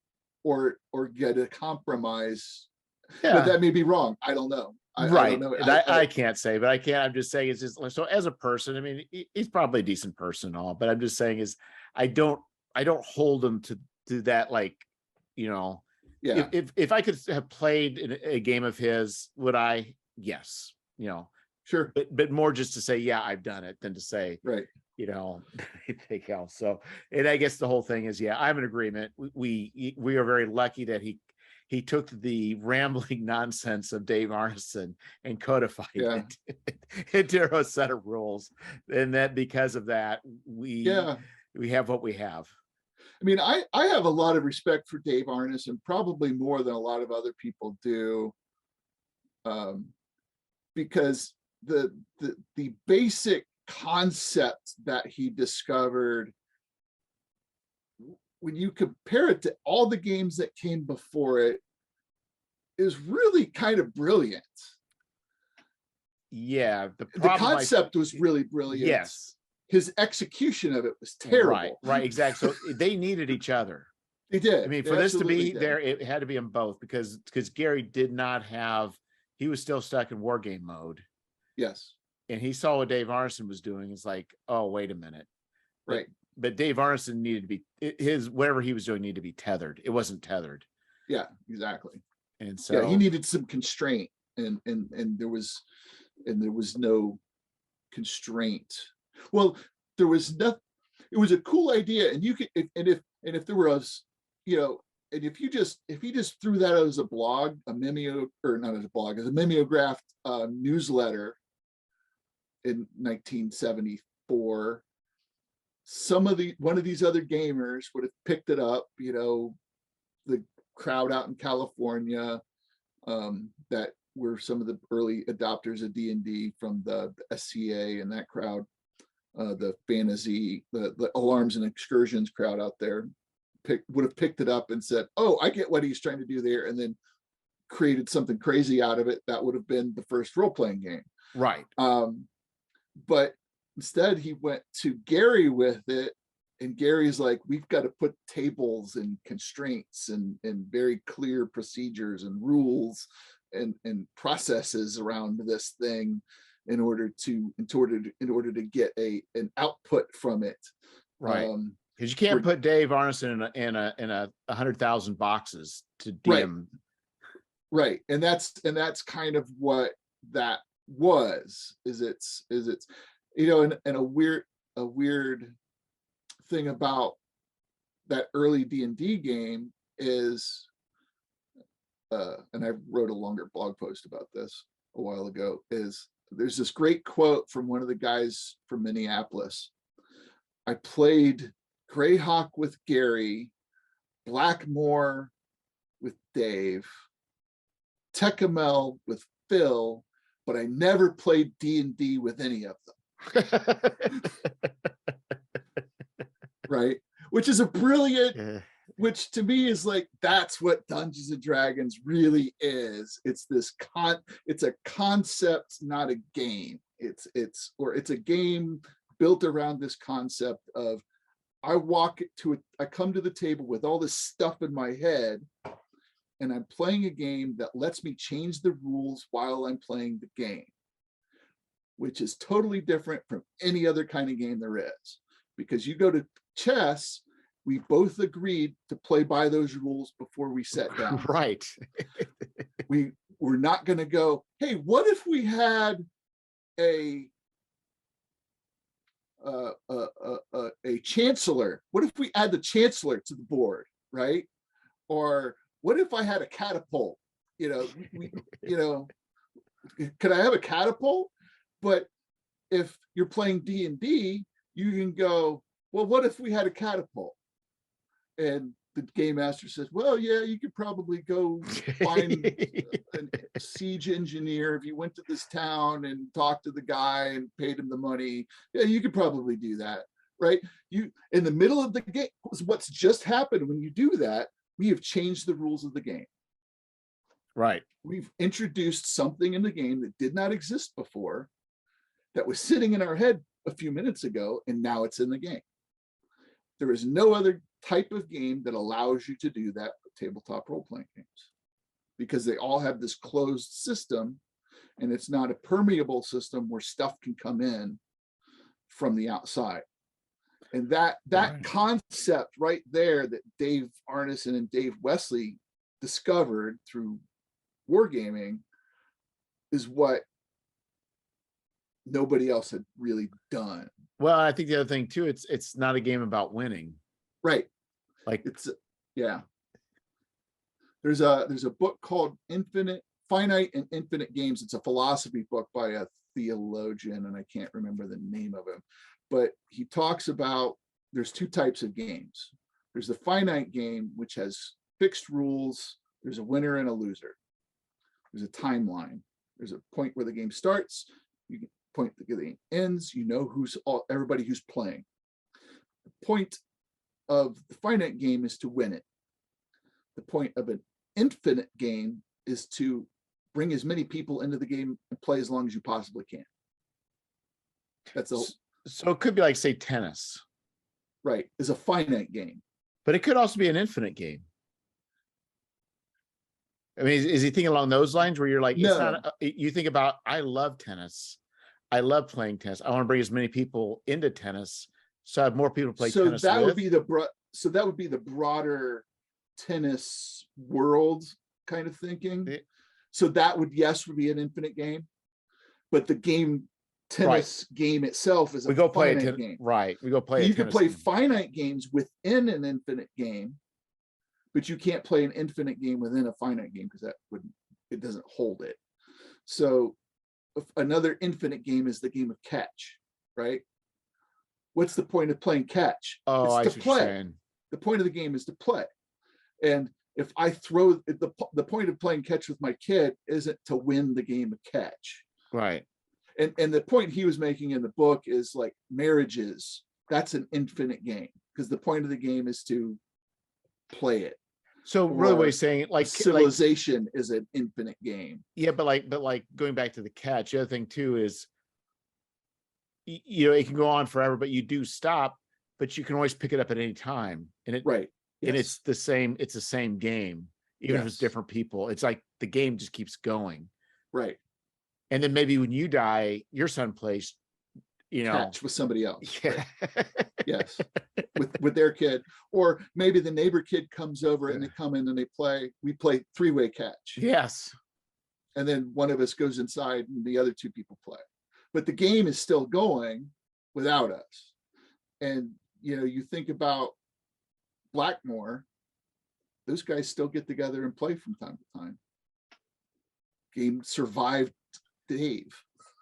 Speaker 2: or get a compromise.
Speaker 1: Yeah.
Speaker 2: But that may be wrong. I don't know. I don't know.
Speaker 1: I can't say, but I can't. I'm just saying it's just so as a person. I mean, he's probably a decent person and all, but I'm just saying is I don't hold him to that, like,
Speaker 2: Yeah.
Speaker 1: If I could have played in a game of his, would I? Yes.
Speaker 2: Sure.
Speaker 1: But more just to say, yeah, I've done it than to say,
Speaker 2: right.
Speaker 1: Anything else. So, and I guess the whole thing is, yeah, I'm in agreement. We are very lucky that he took the rambling nonsense of Dave Arneson and codified it into a set of rules, and that because of that, we have what we have.
Speaker 2: I mean, I have a lot of respect for Dave Arneson, probably more than a lot of other people do, because the basic concept that he discovered, when you compare it to all the games that came before it, is really kind of brilliant.
Speaker 1: Yeah,
Speaker 2: the concept was really brilliant.
Speaker 1: Yes,
Speaker 2: his execution of it was terrible.
Speaker 1: Right, exactly. So they needed each other.
Speaker 2: They did.
Speaker 1: I mean, for this to be there, it had to be in both, because Gary did not have. He was still stuck in war game mode.
Speaker 2: Yes.
Speaker 1: And he saw what Dave Arneson was doing. It's like, oh, wait a minute.
Speaker 2: Right.
Speaker 1: But Dave Arneson needed to be, whatever he was doing needed to be tethered. It wasn't tethered.
Speaker 2: Yeah, exactly.
Speaker 1: And so
Speaker 2: he needed some constraint, and there was no constraint. Well, there was nothing. It was a cool idea, and you could, if there was, and if he just threw that as a blog, a mimeographed newsletter in 1974, one of these other gamers would have picked it up, the crowd out in California, that were some of the early adopters of D&D from the SCA and that crowd, the fantasy, the alarms and excursions crowd out there, would have picked it up and said, oh, I get what he's trying to do there, and then created something crazy out of it. That would have been the first role-playing game.
Speaker 1: Right.
Speaker 2: But instead he went to Gary with it, and Gary's like, we've got to put tables and constraints and very clear procedures and rules and processes around this thing in order to get an output from it.
Speaker 1: Right. Because you can't put Dave Arneson in a 100,000 boxes to DM.
Speaker 2: Right. And that's kind of what that was, it's and a weird thing about that early D&D game is, and I wrote a longer blog post about this a while ago, is there's this great quote from one of the guys from Minneapolis. I played Greyhawk with Gary, Blackmore with Dave, Tecumseh with Phil, but I never played D&D with any of them. Right? Which is a brilliant which to me is like, that's what Dungeons and Dragons really is. It's this it's a concept, not a game. It's a game built around this concept of, I come to the table with all this stuff in my head, and I'm playing a game that lets me change the rules while I'm playing the game, which is totally different from any other kind of game there is. Because you go to chess, we both agreed to play by those rules before we sat down.
Speaker 1: Right.
Speaker 2: We're not going to go, hey, what if we had a chancellor? What if we add the chancellor to the board, right? Or what if I had a catapult? Could I have a catapult? But if you're playing D&D, you can go, well, what if we had a catapult? And the game master says, well, yeah, you could probably go find a siege engineer. If you went to this town and talked to the guy and paid him the money, yeah, you could probably do that, right? You, in the middle of the game, what's just happened when you do that, we have changed the rules of the game.
Speaker 1: Right.
Speaker 2: We've introduced something in the game that did not exist before, that was sitting in our head a few minutes ago, and now it's in the game. There is no other type of game that allows you to do that with tabletop role-playing games, because they all have this closed system, and it's not a permeable system where stuff can come in from the outside. And that
Speaker 1: Right.
Speaker 2: concept right there that Dave Arneson and Dave Wesley discovered through wargaming is what nobody else had really done.
Speaker 1: Well, I think the other thing too, it's not a game about winning.
Speaker 2: Right.
Speaker 1: Like,
Speaker 2: It's, yeah. There's a book called Finite and Infinite Games. It's a philosophy book by a theologian, and I can't remember the name of him, but he talks about, there's two types of games. There's the finite game, which has fixed rules. There's a winner and a loser. There's a timeline. There's a point where the game starts. You can point the game ends. You know everybody who's playing. The point of the finite game is to win it. The point of an infinite game is to bring as many people into the game and play as long as you possibly can. That's
Speaker 1: so it could be like, say, tennis,
Speaker 2: right, is a finite game.
Speaker 1: but it could also be an infinite game. I mean, is he thinking along those lines where you're like, it's
Speaker 2: No.
Speaker 1: not, you think about, I love tennis. I love playing tennis. I want to bring as many people into tennis, so I have more people to play
Speaker 2: So
Speaker 1: tennis
Speaker 2: that
Speaker 1: with.
Speaker 2: would be the broader tennis world kind of thinking. So that would be an infinite game, but the game tennis game itself is a finite game.
Speaker 1: Right. We go play.
Speaker 2: You can play finite games within an infinite game, but you can't play an infinite game within a finite game, because it doesn't hold it. So another infinite game is the game of catch, right? What's the point of playing catch?
Speaker 1: Oh,
Speaker 2: it's to play. The point of the game is to play. And if I throw the point of playing catch with my kid isn't to win the game of catch.
Speaker 1: Right.
Speaker 2: And the point he was making in the book is like marriages, that's an infinite game, because the point of the game is to play it.
Speaker 1: So really what he's saying, like
Speaker 2: civilization is an infinite game.
Speaker 1: Yeah, but like going back to the catch, the other thing too is, it can go on forever, but you do stop, but you can always pick it up at any time. And
Speaker 2: right. Yes.
Speaker 1: And it's the same game, even if it's different people. It's like the game just keeps going.
Speaker 2: Right.
Speaker 1: And then maybe when you die, your son plays,
Speaker 2: catch with somebody else.
Speaker 1: Yeah.
Speaker 2: Right. Yes. with their kid. Or maybe the neighbor kid comes over and they come in and we play three-way catch.
Speaker 1: Yes.
Speaker 2: And then one of us goes inside and the other two people play. But the game is still going without us. And you think about Blackmore, those guys still get together and play from time to time. Game survived Dave.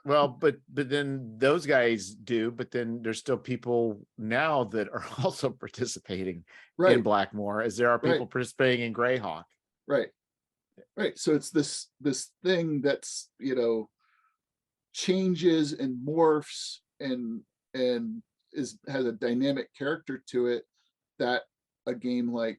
Speaker 1: Well, but then those guys do, but then there's still people now that are also participating in Blackmore, as there are people participating in Greyhawk.
Speaker 2: Right. So it's this thing that's, changes and morphs and has a dynamic character to it that a game like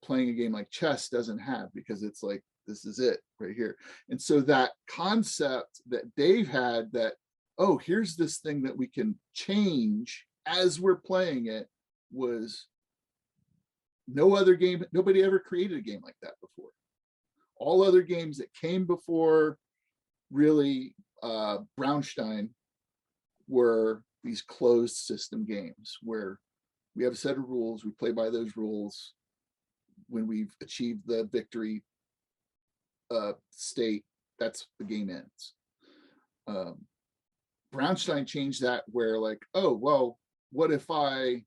Speaker 2: playing a game like chess doesn't have, because it's like, this is it right here. And so that concept that Dave had, that, oh, here's this thing that we can change as we're playing it, was no other game, nobody ever created a game like that before. All other games that came before, really, Brownstein, were these closed system games where we have a set of rules, we play by those rules. When we've achieved the victory state, that's the game ends. Brownstein changed that, where like, oh, well, what if I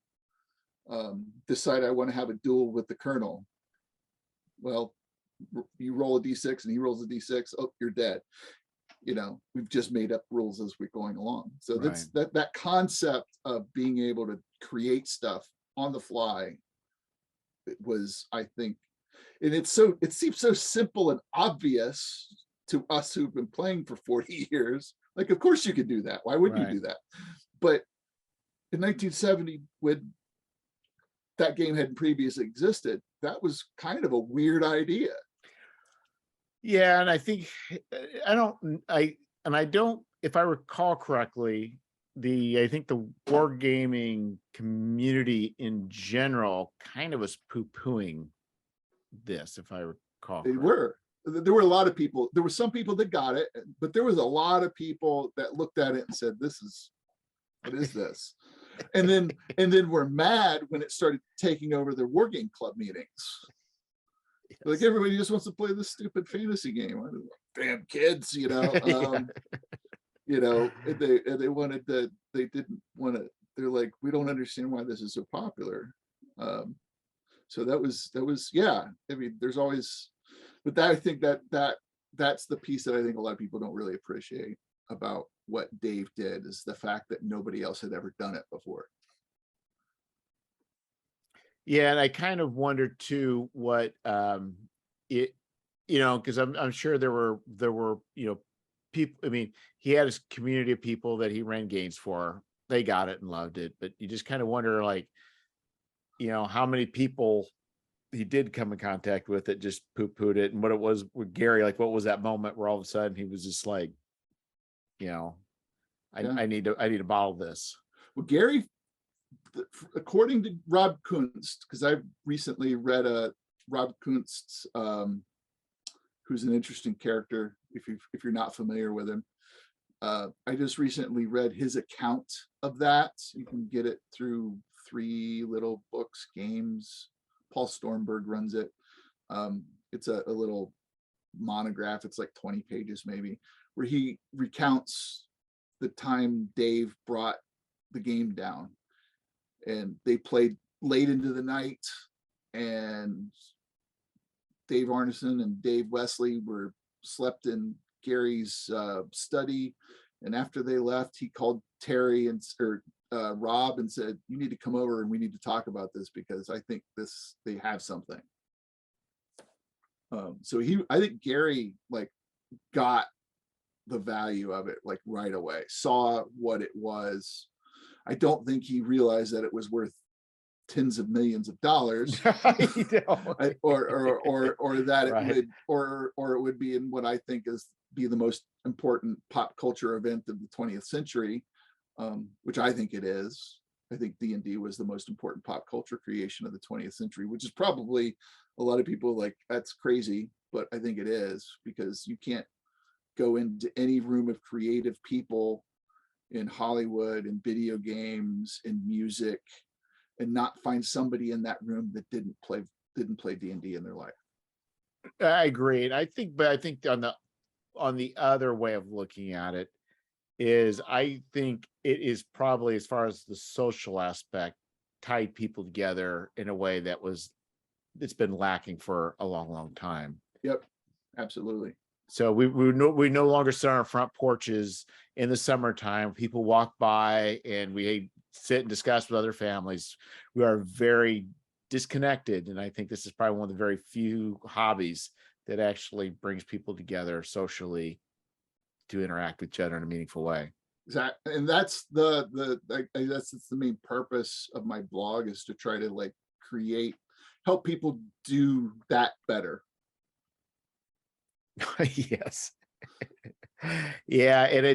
Speaker 2: decide I want to have a duel with the colonel? Well, you roll a d6 and he rolls a d6. Oh, you're dead. You know, we've just made up rules as we're going along. So that's that concept of being able to create stuff on the fly. It was, I think, and it seems so simple and obvious to us who've been playing for 40 years. Like, of course you could do that. Why wouldn't you do that? But in 1970, when that game had previously existed, that was kind of a weird idea.
Speaker 1: Yeah, and I think I don't, if I recall correctly, I think the wargaming community in general kind of was poo-pooing this, if I recall.
Speaker 2: They were. There were a lot of people. There were some people that got it, but there was a lot of people that looked at it and said, what is this? and then we're mad when it started taking over their wargame club meetings. Yes. Like, everybody just wants to play this stupid fantasy game. Damn kids, you know. You know, they wanted to, they didn't want to, they're like, we don't understand why this is so popular. So that was, yeah. I mean, there's always, but that, I think that's the piece that I think a lot of people don't really appreciate about what Dave did, is the fact that nobody else had ever done it before.
Speaker 1: Yeah, and I kind of wondered too what it, you know, because I'm sure there were people. I mean, he had his community of people that he ran games for. They got it and loved it, but you just kind of wonder, like, you know, how many people he did come in contact with that just poo-pooed it, and what it was with Gary. Like, what was that moment where all of a sudden he was just like, you know, I need to bottle this.
Speaker 2: Well, Gary, according to Rob Kunst, because I've recently read Rob Kunst's, who's an interesting character if you're not familiar with him. I just recently read his account of that. You can get it through 3 Little Books Games. Paul Stormberg runs it. It's a little monograph. It's like 20 pages maybe, where he recounts the time Dave brought the game down, and they played late into the night, and Dave Arneson and Dave Wesley slept in Gary's study. And after they left, he called Terry or Rob and said, you need to come over and we need to talk about this, because I think they have something. So I think Gary like got the value of it like right away, saw what it was. I don't think he realized that it was worth tens of millions of dollars, or that it would, or it would be in what I think be the most important pop culture event of the 20th century, which I think it is. I think D&D was the most important pop culture creation of the 20th century, which is probably a lot of people like, that's crazy, but I think it is, because you can't go into any room of creative people in Hollywood and video games and music and not find somebody in that room that didn't play D&D in their life.
Speaker 1: I agree. And I think on the other way of looking at it is, I think it is probably, as far as the social aspect, tied people together in a way it's been lacking for a long, long time.
Speaker 2: Yep, absolutely.
Speaker 1: So we no longer sit on our front porches in the summertime. People walk by and we sit and discuss with other families. We are very disconnected, and I think this is probably one of the very few hobbies that actually brings people together socially to interact with each other in a meaningful way.
Speaker 2: Exactly, and that's the main purpose of my blog, is to try to like create help people do that better.
Speaker 1: Yes. Yeah, and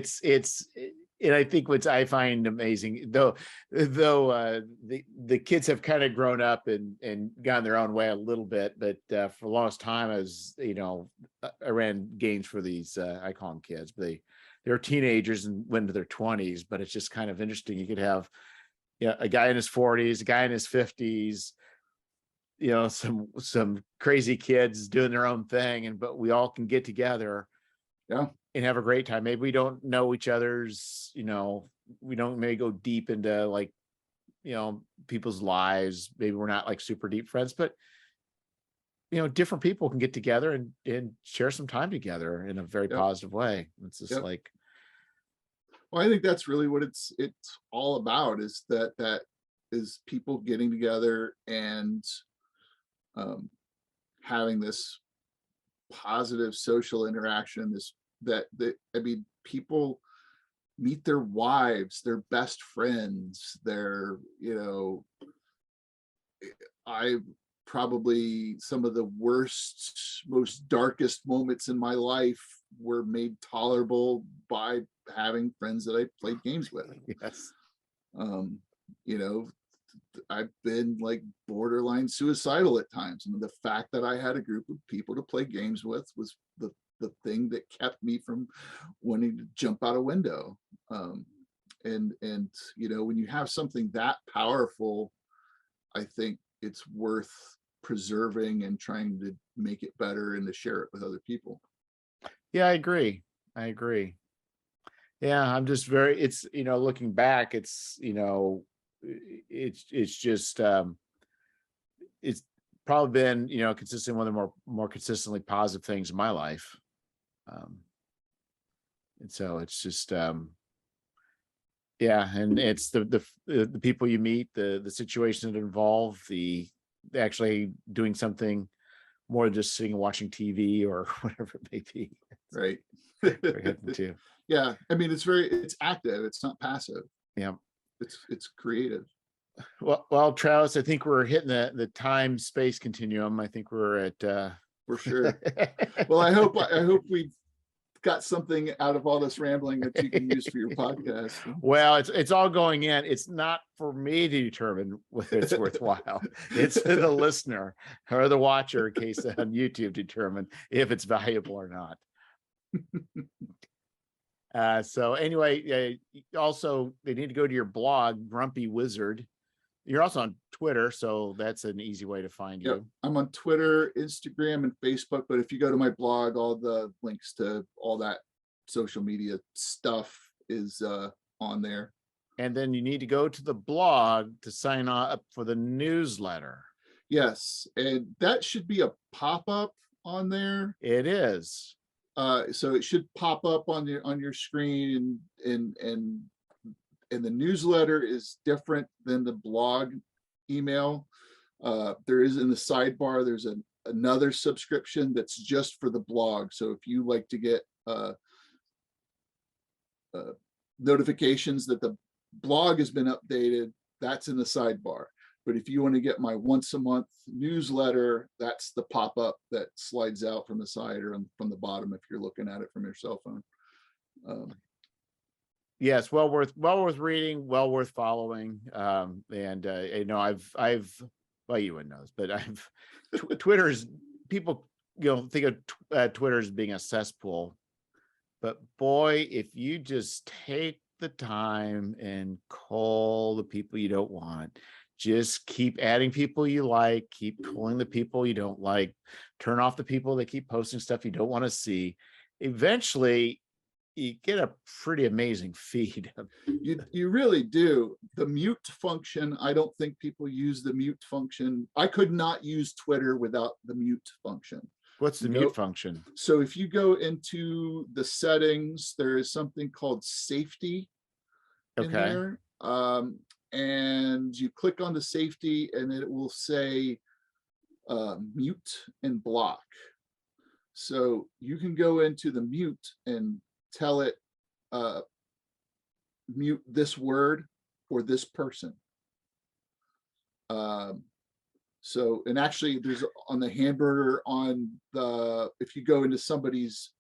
Speaker 1: and I think what I find amazing, though the kids have kind of grown up and gone their own way a little bit, but for the longest time, as you know, I ran games for these I call them kids, but they're teenagers and went into their 20s. But it's just kind of interesting. You could have, you know, a guy in his 40s, a guy in his 50s, you know, some crazy kids doing their own thing, but we all can get together,
Speaker 2: Yeah,
Speaker 1: and have a great time. Maybe we don't know each other's, you know, we don't maybe go deep into, like, you know, people's lives. Maybe we're not like super deep friends, but you know, different people can get together and share some time together in a very
Speaker 2: yep,
Speaker 1: positive way. It's just
Speaker 2: yep.
Speaker 1: like,
Speaker 2: Well, I think that's really what it's all about, is that is people getting together and um, having this positive social interaction. That I mean, people meet their wives, their best friends, their, you know, I probably some of the worst, most darkest moments in my life were made tolerable by having friends that I played games with.
Speaker 1: yes,
Speaker 2: Um, you know, I've been like borderline suicidal at times, and the fact that I had a group of people to play games with was the thing that kept me from wanting to jump out a window. Um, and you know, when you have something that powerful, I think it's worth preserving and trying to make it better and to share it with other people.
Speaker 1: yeah, I agree. I agree. Yeah, I'm just very. It's, you know, looking back, it's, you know, it's just it's probably been, you know, consistent, one of the more consistently positive things in my life. Um, and so it's just yeah, and it's the people you meet, the situations that involve the actually doing something more than just sitting and watching TV or whatever it may be.
Speaker 2: Right.
Speaker 1: Very good too.
Speaker 2: Yeah, I mean, it's active, it's not passive,
Speaker 1: Yeah.
Speaker 2: it's creative.
Speaker 1: Well, Travis, I think we're hitting the time space continuum. I think we're at
Speaker 2: For sure. Well, I hope we've got something out of all this rambling that you can use for your podcast.
Speaker 1: Well, it's all going in. It's not for me to determine whether it's worthwhile. It's for the listener or the watcher, in case on YouTube determine if it's valuable or not. So anyway, also they need to go to your blog, Grumpy Wizard. You're also on Twitter, so that's an easy way to find
Speaker 2: Yep.
Speaker 1: you.
Speaker 2: I'm on Twitter, Instagram, and Facebook, but if you go to my blog, all the links to all that social media stuff is on there.
Speaker 1: And then you need to go to the blog to sign up for the newsletter.
Speaker 2: Yes, and that should be a pop-up on there.
Speaker 1: It is.
Speaker 2: So it should pop up on your screen, and the newsletter is different than the blog email. There is, in the sidebar, there's another subscription that's just for the blog. So if you like to get notifications that the blog has been updated, that's in the sidebar. But if you want to get my once a month newsletter, that's the pop-up that slides out from the side or from the bottom if you're looking at it from your cell phone.
Speaker 1: Yes, well worth reading, well worth following. And you know, I've well, you wouldn't know this, but I've Twitter's, people, you know, think of Twitter as being a cesspool, but boy, if you just take the time and call the people you don't want, just keep adding people you like, keep pulling the people you don't like, turn off the people that keep posting stuff you don't want to see. Eventually, you get a pretty amazing feed.
Speaker 2: You really do. The mute function, I don't think people use the mute function. I could not use Twitter without the mute function.
Speaker 1: What's the mute function?
Speaker 2: So if you go into the settings, there is something called safety in there. And you click on the safety and it will say mute and block. So you can go into the mute and tell it mute this word or this person. So, and actually there's on the hamburger on the, if you go into somebody's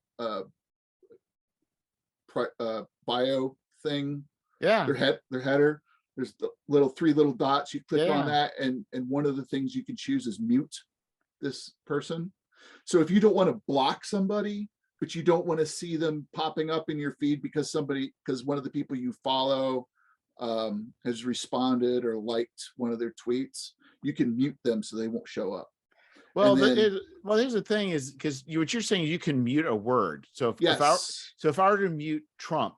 Speaker 2: bio thing,
Speaker 1: Yeah.
Speaker 2: their header, there's the little three little dots. You click on
Speaker 1: Yeah.
Speaker 2: that, and one of the things you can choose is mute this person. So if you don't want to block somebody, but you don't want to see them popping up in your feed because one of the people you follow has responded or liked one of their tweets, you can mute them so they won't show up.
Speaker 1: Well,
Speaker 2: And then,
Speaker 1: well, here's the thing is, because what you're saying, you can mute a word. So if I were to mute Trump,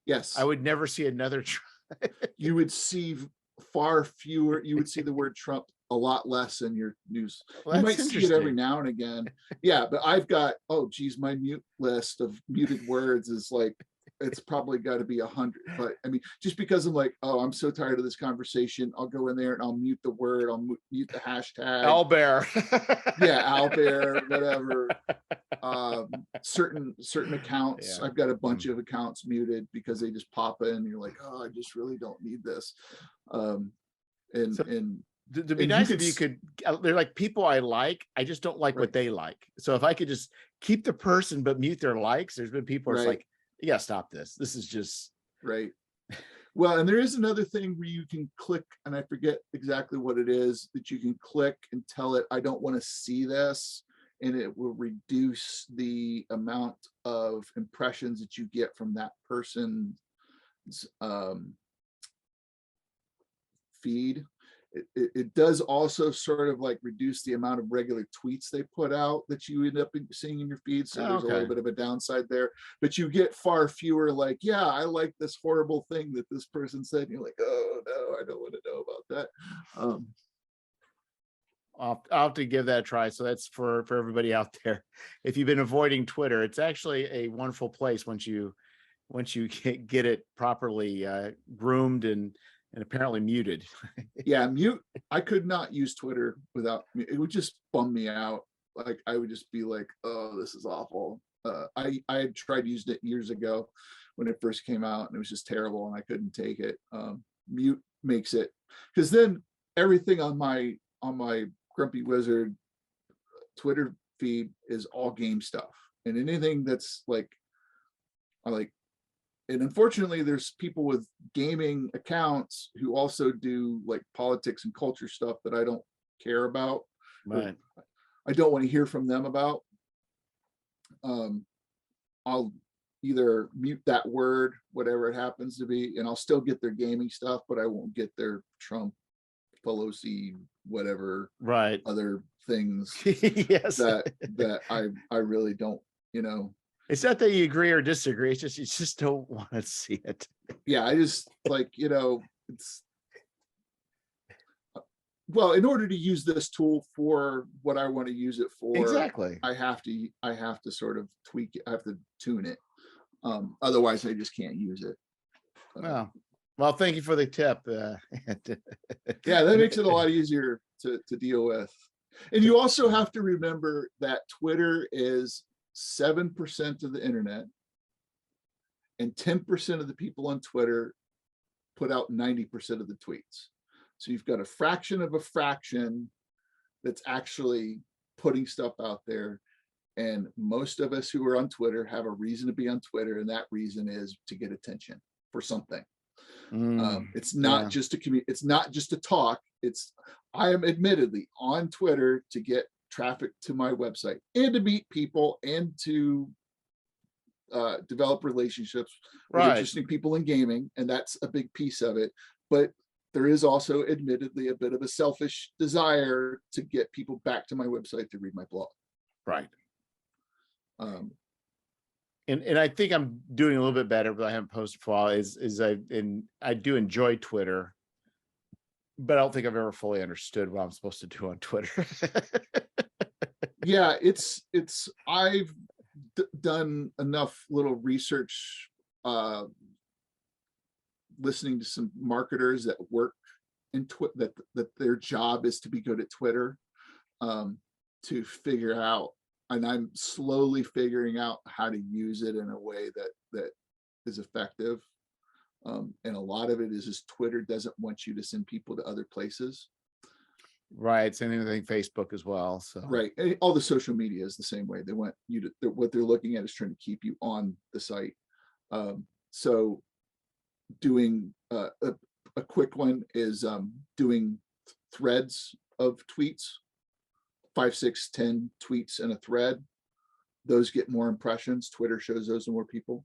Speaker 2: yes,
Speaker 1: I would never see another Trump.
Speaker 2: you would see far fewer. You would see the word Trump a lot less in your news.
Speaker 1: Well,
Speaker 2: You
Speaker 1: that's
Speaker 2: might see it every
Speaker 1: interesting.
Speaker 2: now and again. Yeah, but I've got, oh geez, my mute list of muted words is like, it's probably got to be 100. But I mean, just because I'm like, oh, I'm so tired of this conversation, I'll go in there and I'll mute the word, I'll mute the hashtag.
Speaker 1: Owlbear.
Speaker 2: Yeah, owlbear, whatever. Certain accounts,
Speaker 1: Yeah.
Speaker 2: I've got a bunch of accounts muted because they just pop in and you're like, oh, I just really don't need this. And
Speaker 1: So,
Speaker 2: and
Speaker 1: to be
Speaker 2: and
Speaker 1: nice if you could, they're like people I like, I just don't like
Speaker 2: right,
Speaker 1: what they like. So if I could just keep the person but mute their likes, there's been people where it's
Speaker 2: right,
Speaker 1: like, you gotta stop this. This is just
Speaker 2: right. Well, and there is another thing where you can click, and I forget exactly what it is, that you can click and tell it, I don't want to see this, and it will reduce the amount of impressions that you get from that person's feed. It does also sort of like reduce the amount of regular tweets they put out that you end up seeing in your feed. So there's a little bit of a downside there, but you get far fewer like, yeah, I like this horrible thing that this person said. And you're like, oh no, I don't want to know about that.
Speaker 1: I'll have to give that a try. So that's for everybody out there. If you've been avoiding Twitter, it's actually a wonderful place once you get it properly groomed and apparently muted.
Speaker 2: Yeah, mute. I could not use Twitter without, it would just bum me out. Like I would just be like, oh, this is awful. I had tried using it years ago when it first came out, and it was just terrible, and I couldn't take it. Mute makes it, because then everything on my Grumpy Wizard Twitter feed is all game stuff, and anything that's like, I like. And unfortunately, there's people with gaming accounts who also do like politics and culture stuff that I don't care about, or
Speaker 1: Right.
Speaker 2: I don't want to hear from them about. I'll either mute that word, whatever it happens to be, and I'll still get their gaming stuff, but I won't get their Trump, Pelosi, whatever,
Speaker 1: Right.
Speaker 2: other things
Speaker 1: Yes.
Speaker 2: that I really don't,
Speaker 1: It's not that you agree or disagree. It's just you just don't want to see it.
Speaker 2: yeah, I just like, it's, well, in order to use this tool for what I want to use it for,
Speaker 1: Exactly.
Speaker 2: I have to sort of tweak it. I have to tune it. Otherwise I just can't use it.
Speaker 1: Well, thank you for the tip.
Speaker 2: Yeah, that makes it a lot easier to deal with. And you also have to remember that Twitter is 7% of the internet, and 10% of the people on Twitter put out 90% of the tweets. So you've got a fraction of a fraction that's actually putting stuff out there. And most of us who are on Twitter have a reason to be on Twitter, and that reason is to get attention for something. It's not just to communicate, it's not just to talk. I am admittedly on Twitter to get traffic to my website and to meet people and to develop relationships with interesting people in gaming, and that's a big piece of it. But there is also admittedly a bit of a selfish desire to get people back to my website to read my blog.
Speaker 1: Right. And I think I'm doing a little bit better, but I haven't posted for a while. I do enjoy Twitter, but I don't think I've ever fully understood what I'm supposed to do on Twitter.
Speaker 2: Yeah, I've done enough little research, listening to some marketers that work in Twitter, that their job is to be good at Twitter, to figure out, and I'm slowly figuring out how to use it in a way that is effective. And a lot of it is just Twitter doesn't want you to send people to other places.
Speaker 1: Right. Same thing with, I think, Facebook as well. So
Speaker 2: Right. And all the social media is the same way. They want you to, what they're looking at is trying to keep you on the site. So doing a quick one is doing threads of tweets, 5, 6, 10 tweets in a thread. Those get more impressions. Twitter shows those to more people.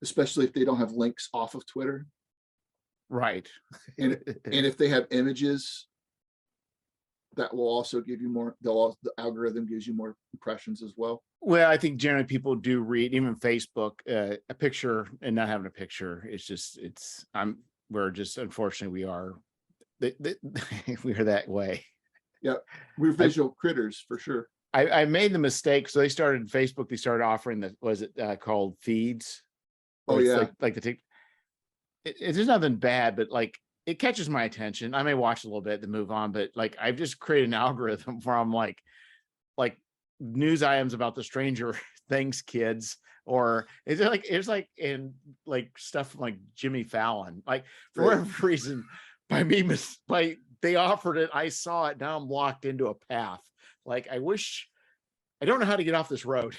Speaker 2: Especially if they don't have links off of Twitter.
Speaker 1: right.
Speaker 2: And if they have images, that will also give you more, the algorithm gives you more impressions as well.
Speaker 1: Well, I think generally people do read, even Facebook, a picture and not having a picture. It's just, we're just, unfortunately, we are that way.
Speaker 2: Yeah, we're visual critters for sure.
Speaker 1: I made the mistake. So they started Facebook. They started offering the, was it called feeds?
Speaker 2: Oh
Speaker 1: Where it's
Speaker 2: yeah.
Speaker 1: like the there's nothing bad, but like it catches my attention. I may watch a little bit then move on, but like I've just created an algorithm where I'm like news items about the Stranger Things kids, or it's like in like stuff from like Jimmy Fallon. Like for
Speaker 2: Right.
Speaker 1: whatever reason, they offered it, I saw it, now I'm locked into a path. Like I don't know how to get off this road.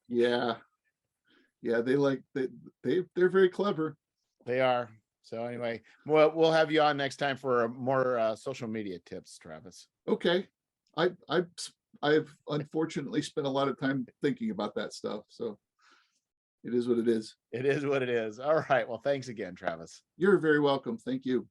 Speaker 2: Yeah. Yeah, they're very clever.
Speaker 1: They are. So anyway, we'll have you on next time for more social media tips, Travis.
Speaker 2: Okay. I've unfortunately spent a lot of time thinking about that stuff. So it is what it is.
Speaker 1: It is what it is. All right. Well, thanks again, Travis.
Speaker 2: You're very welcome. Thank you.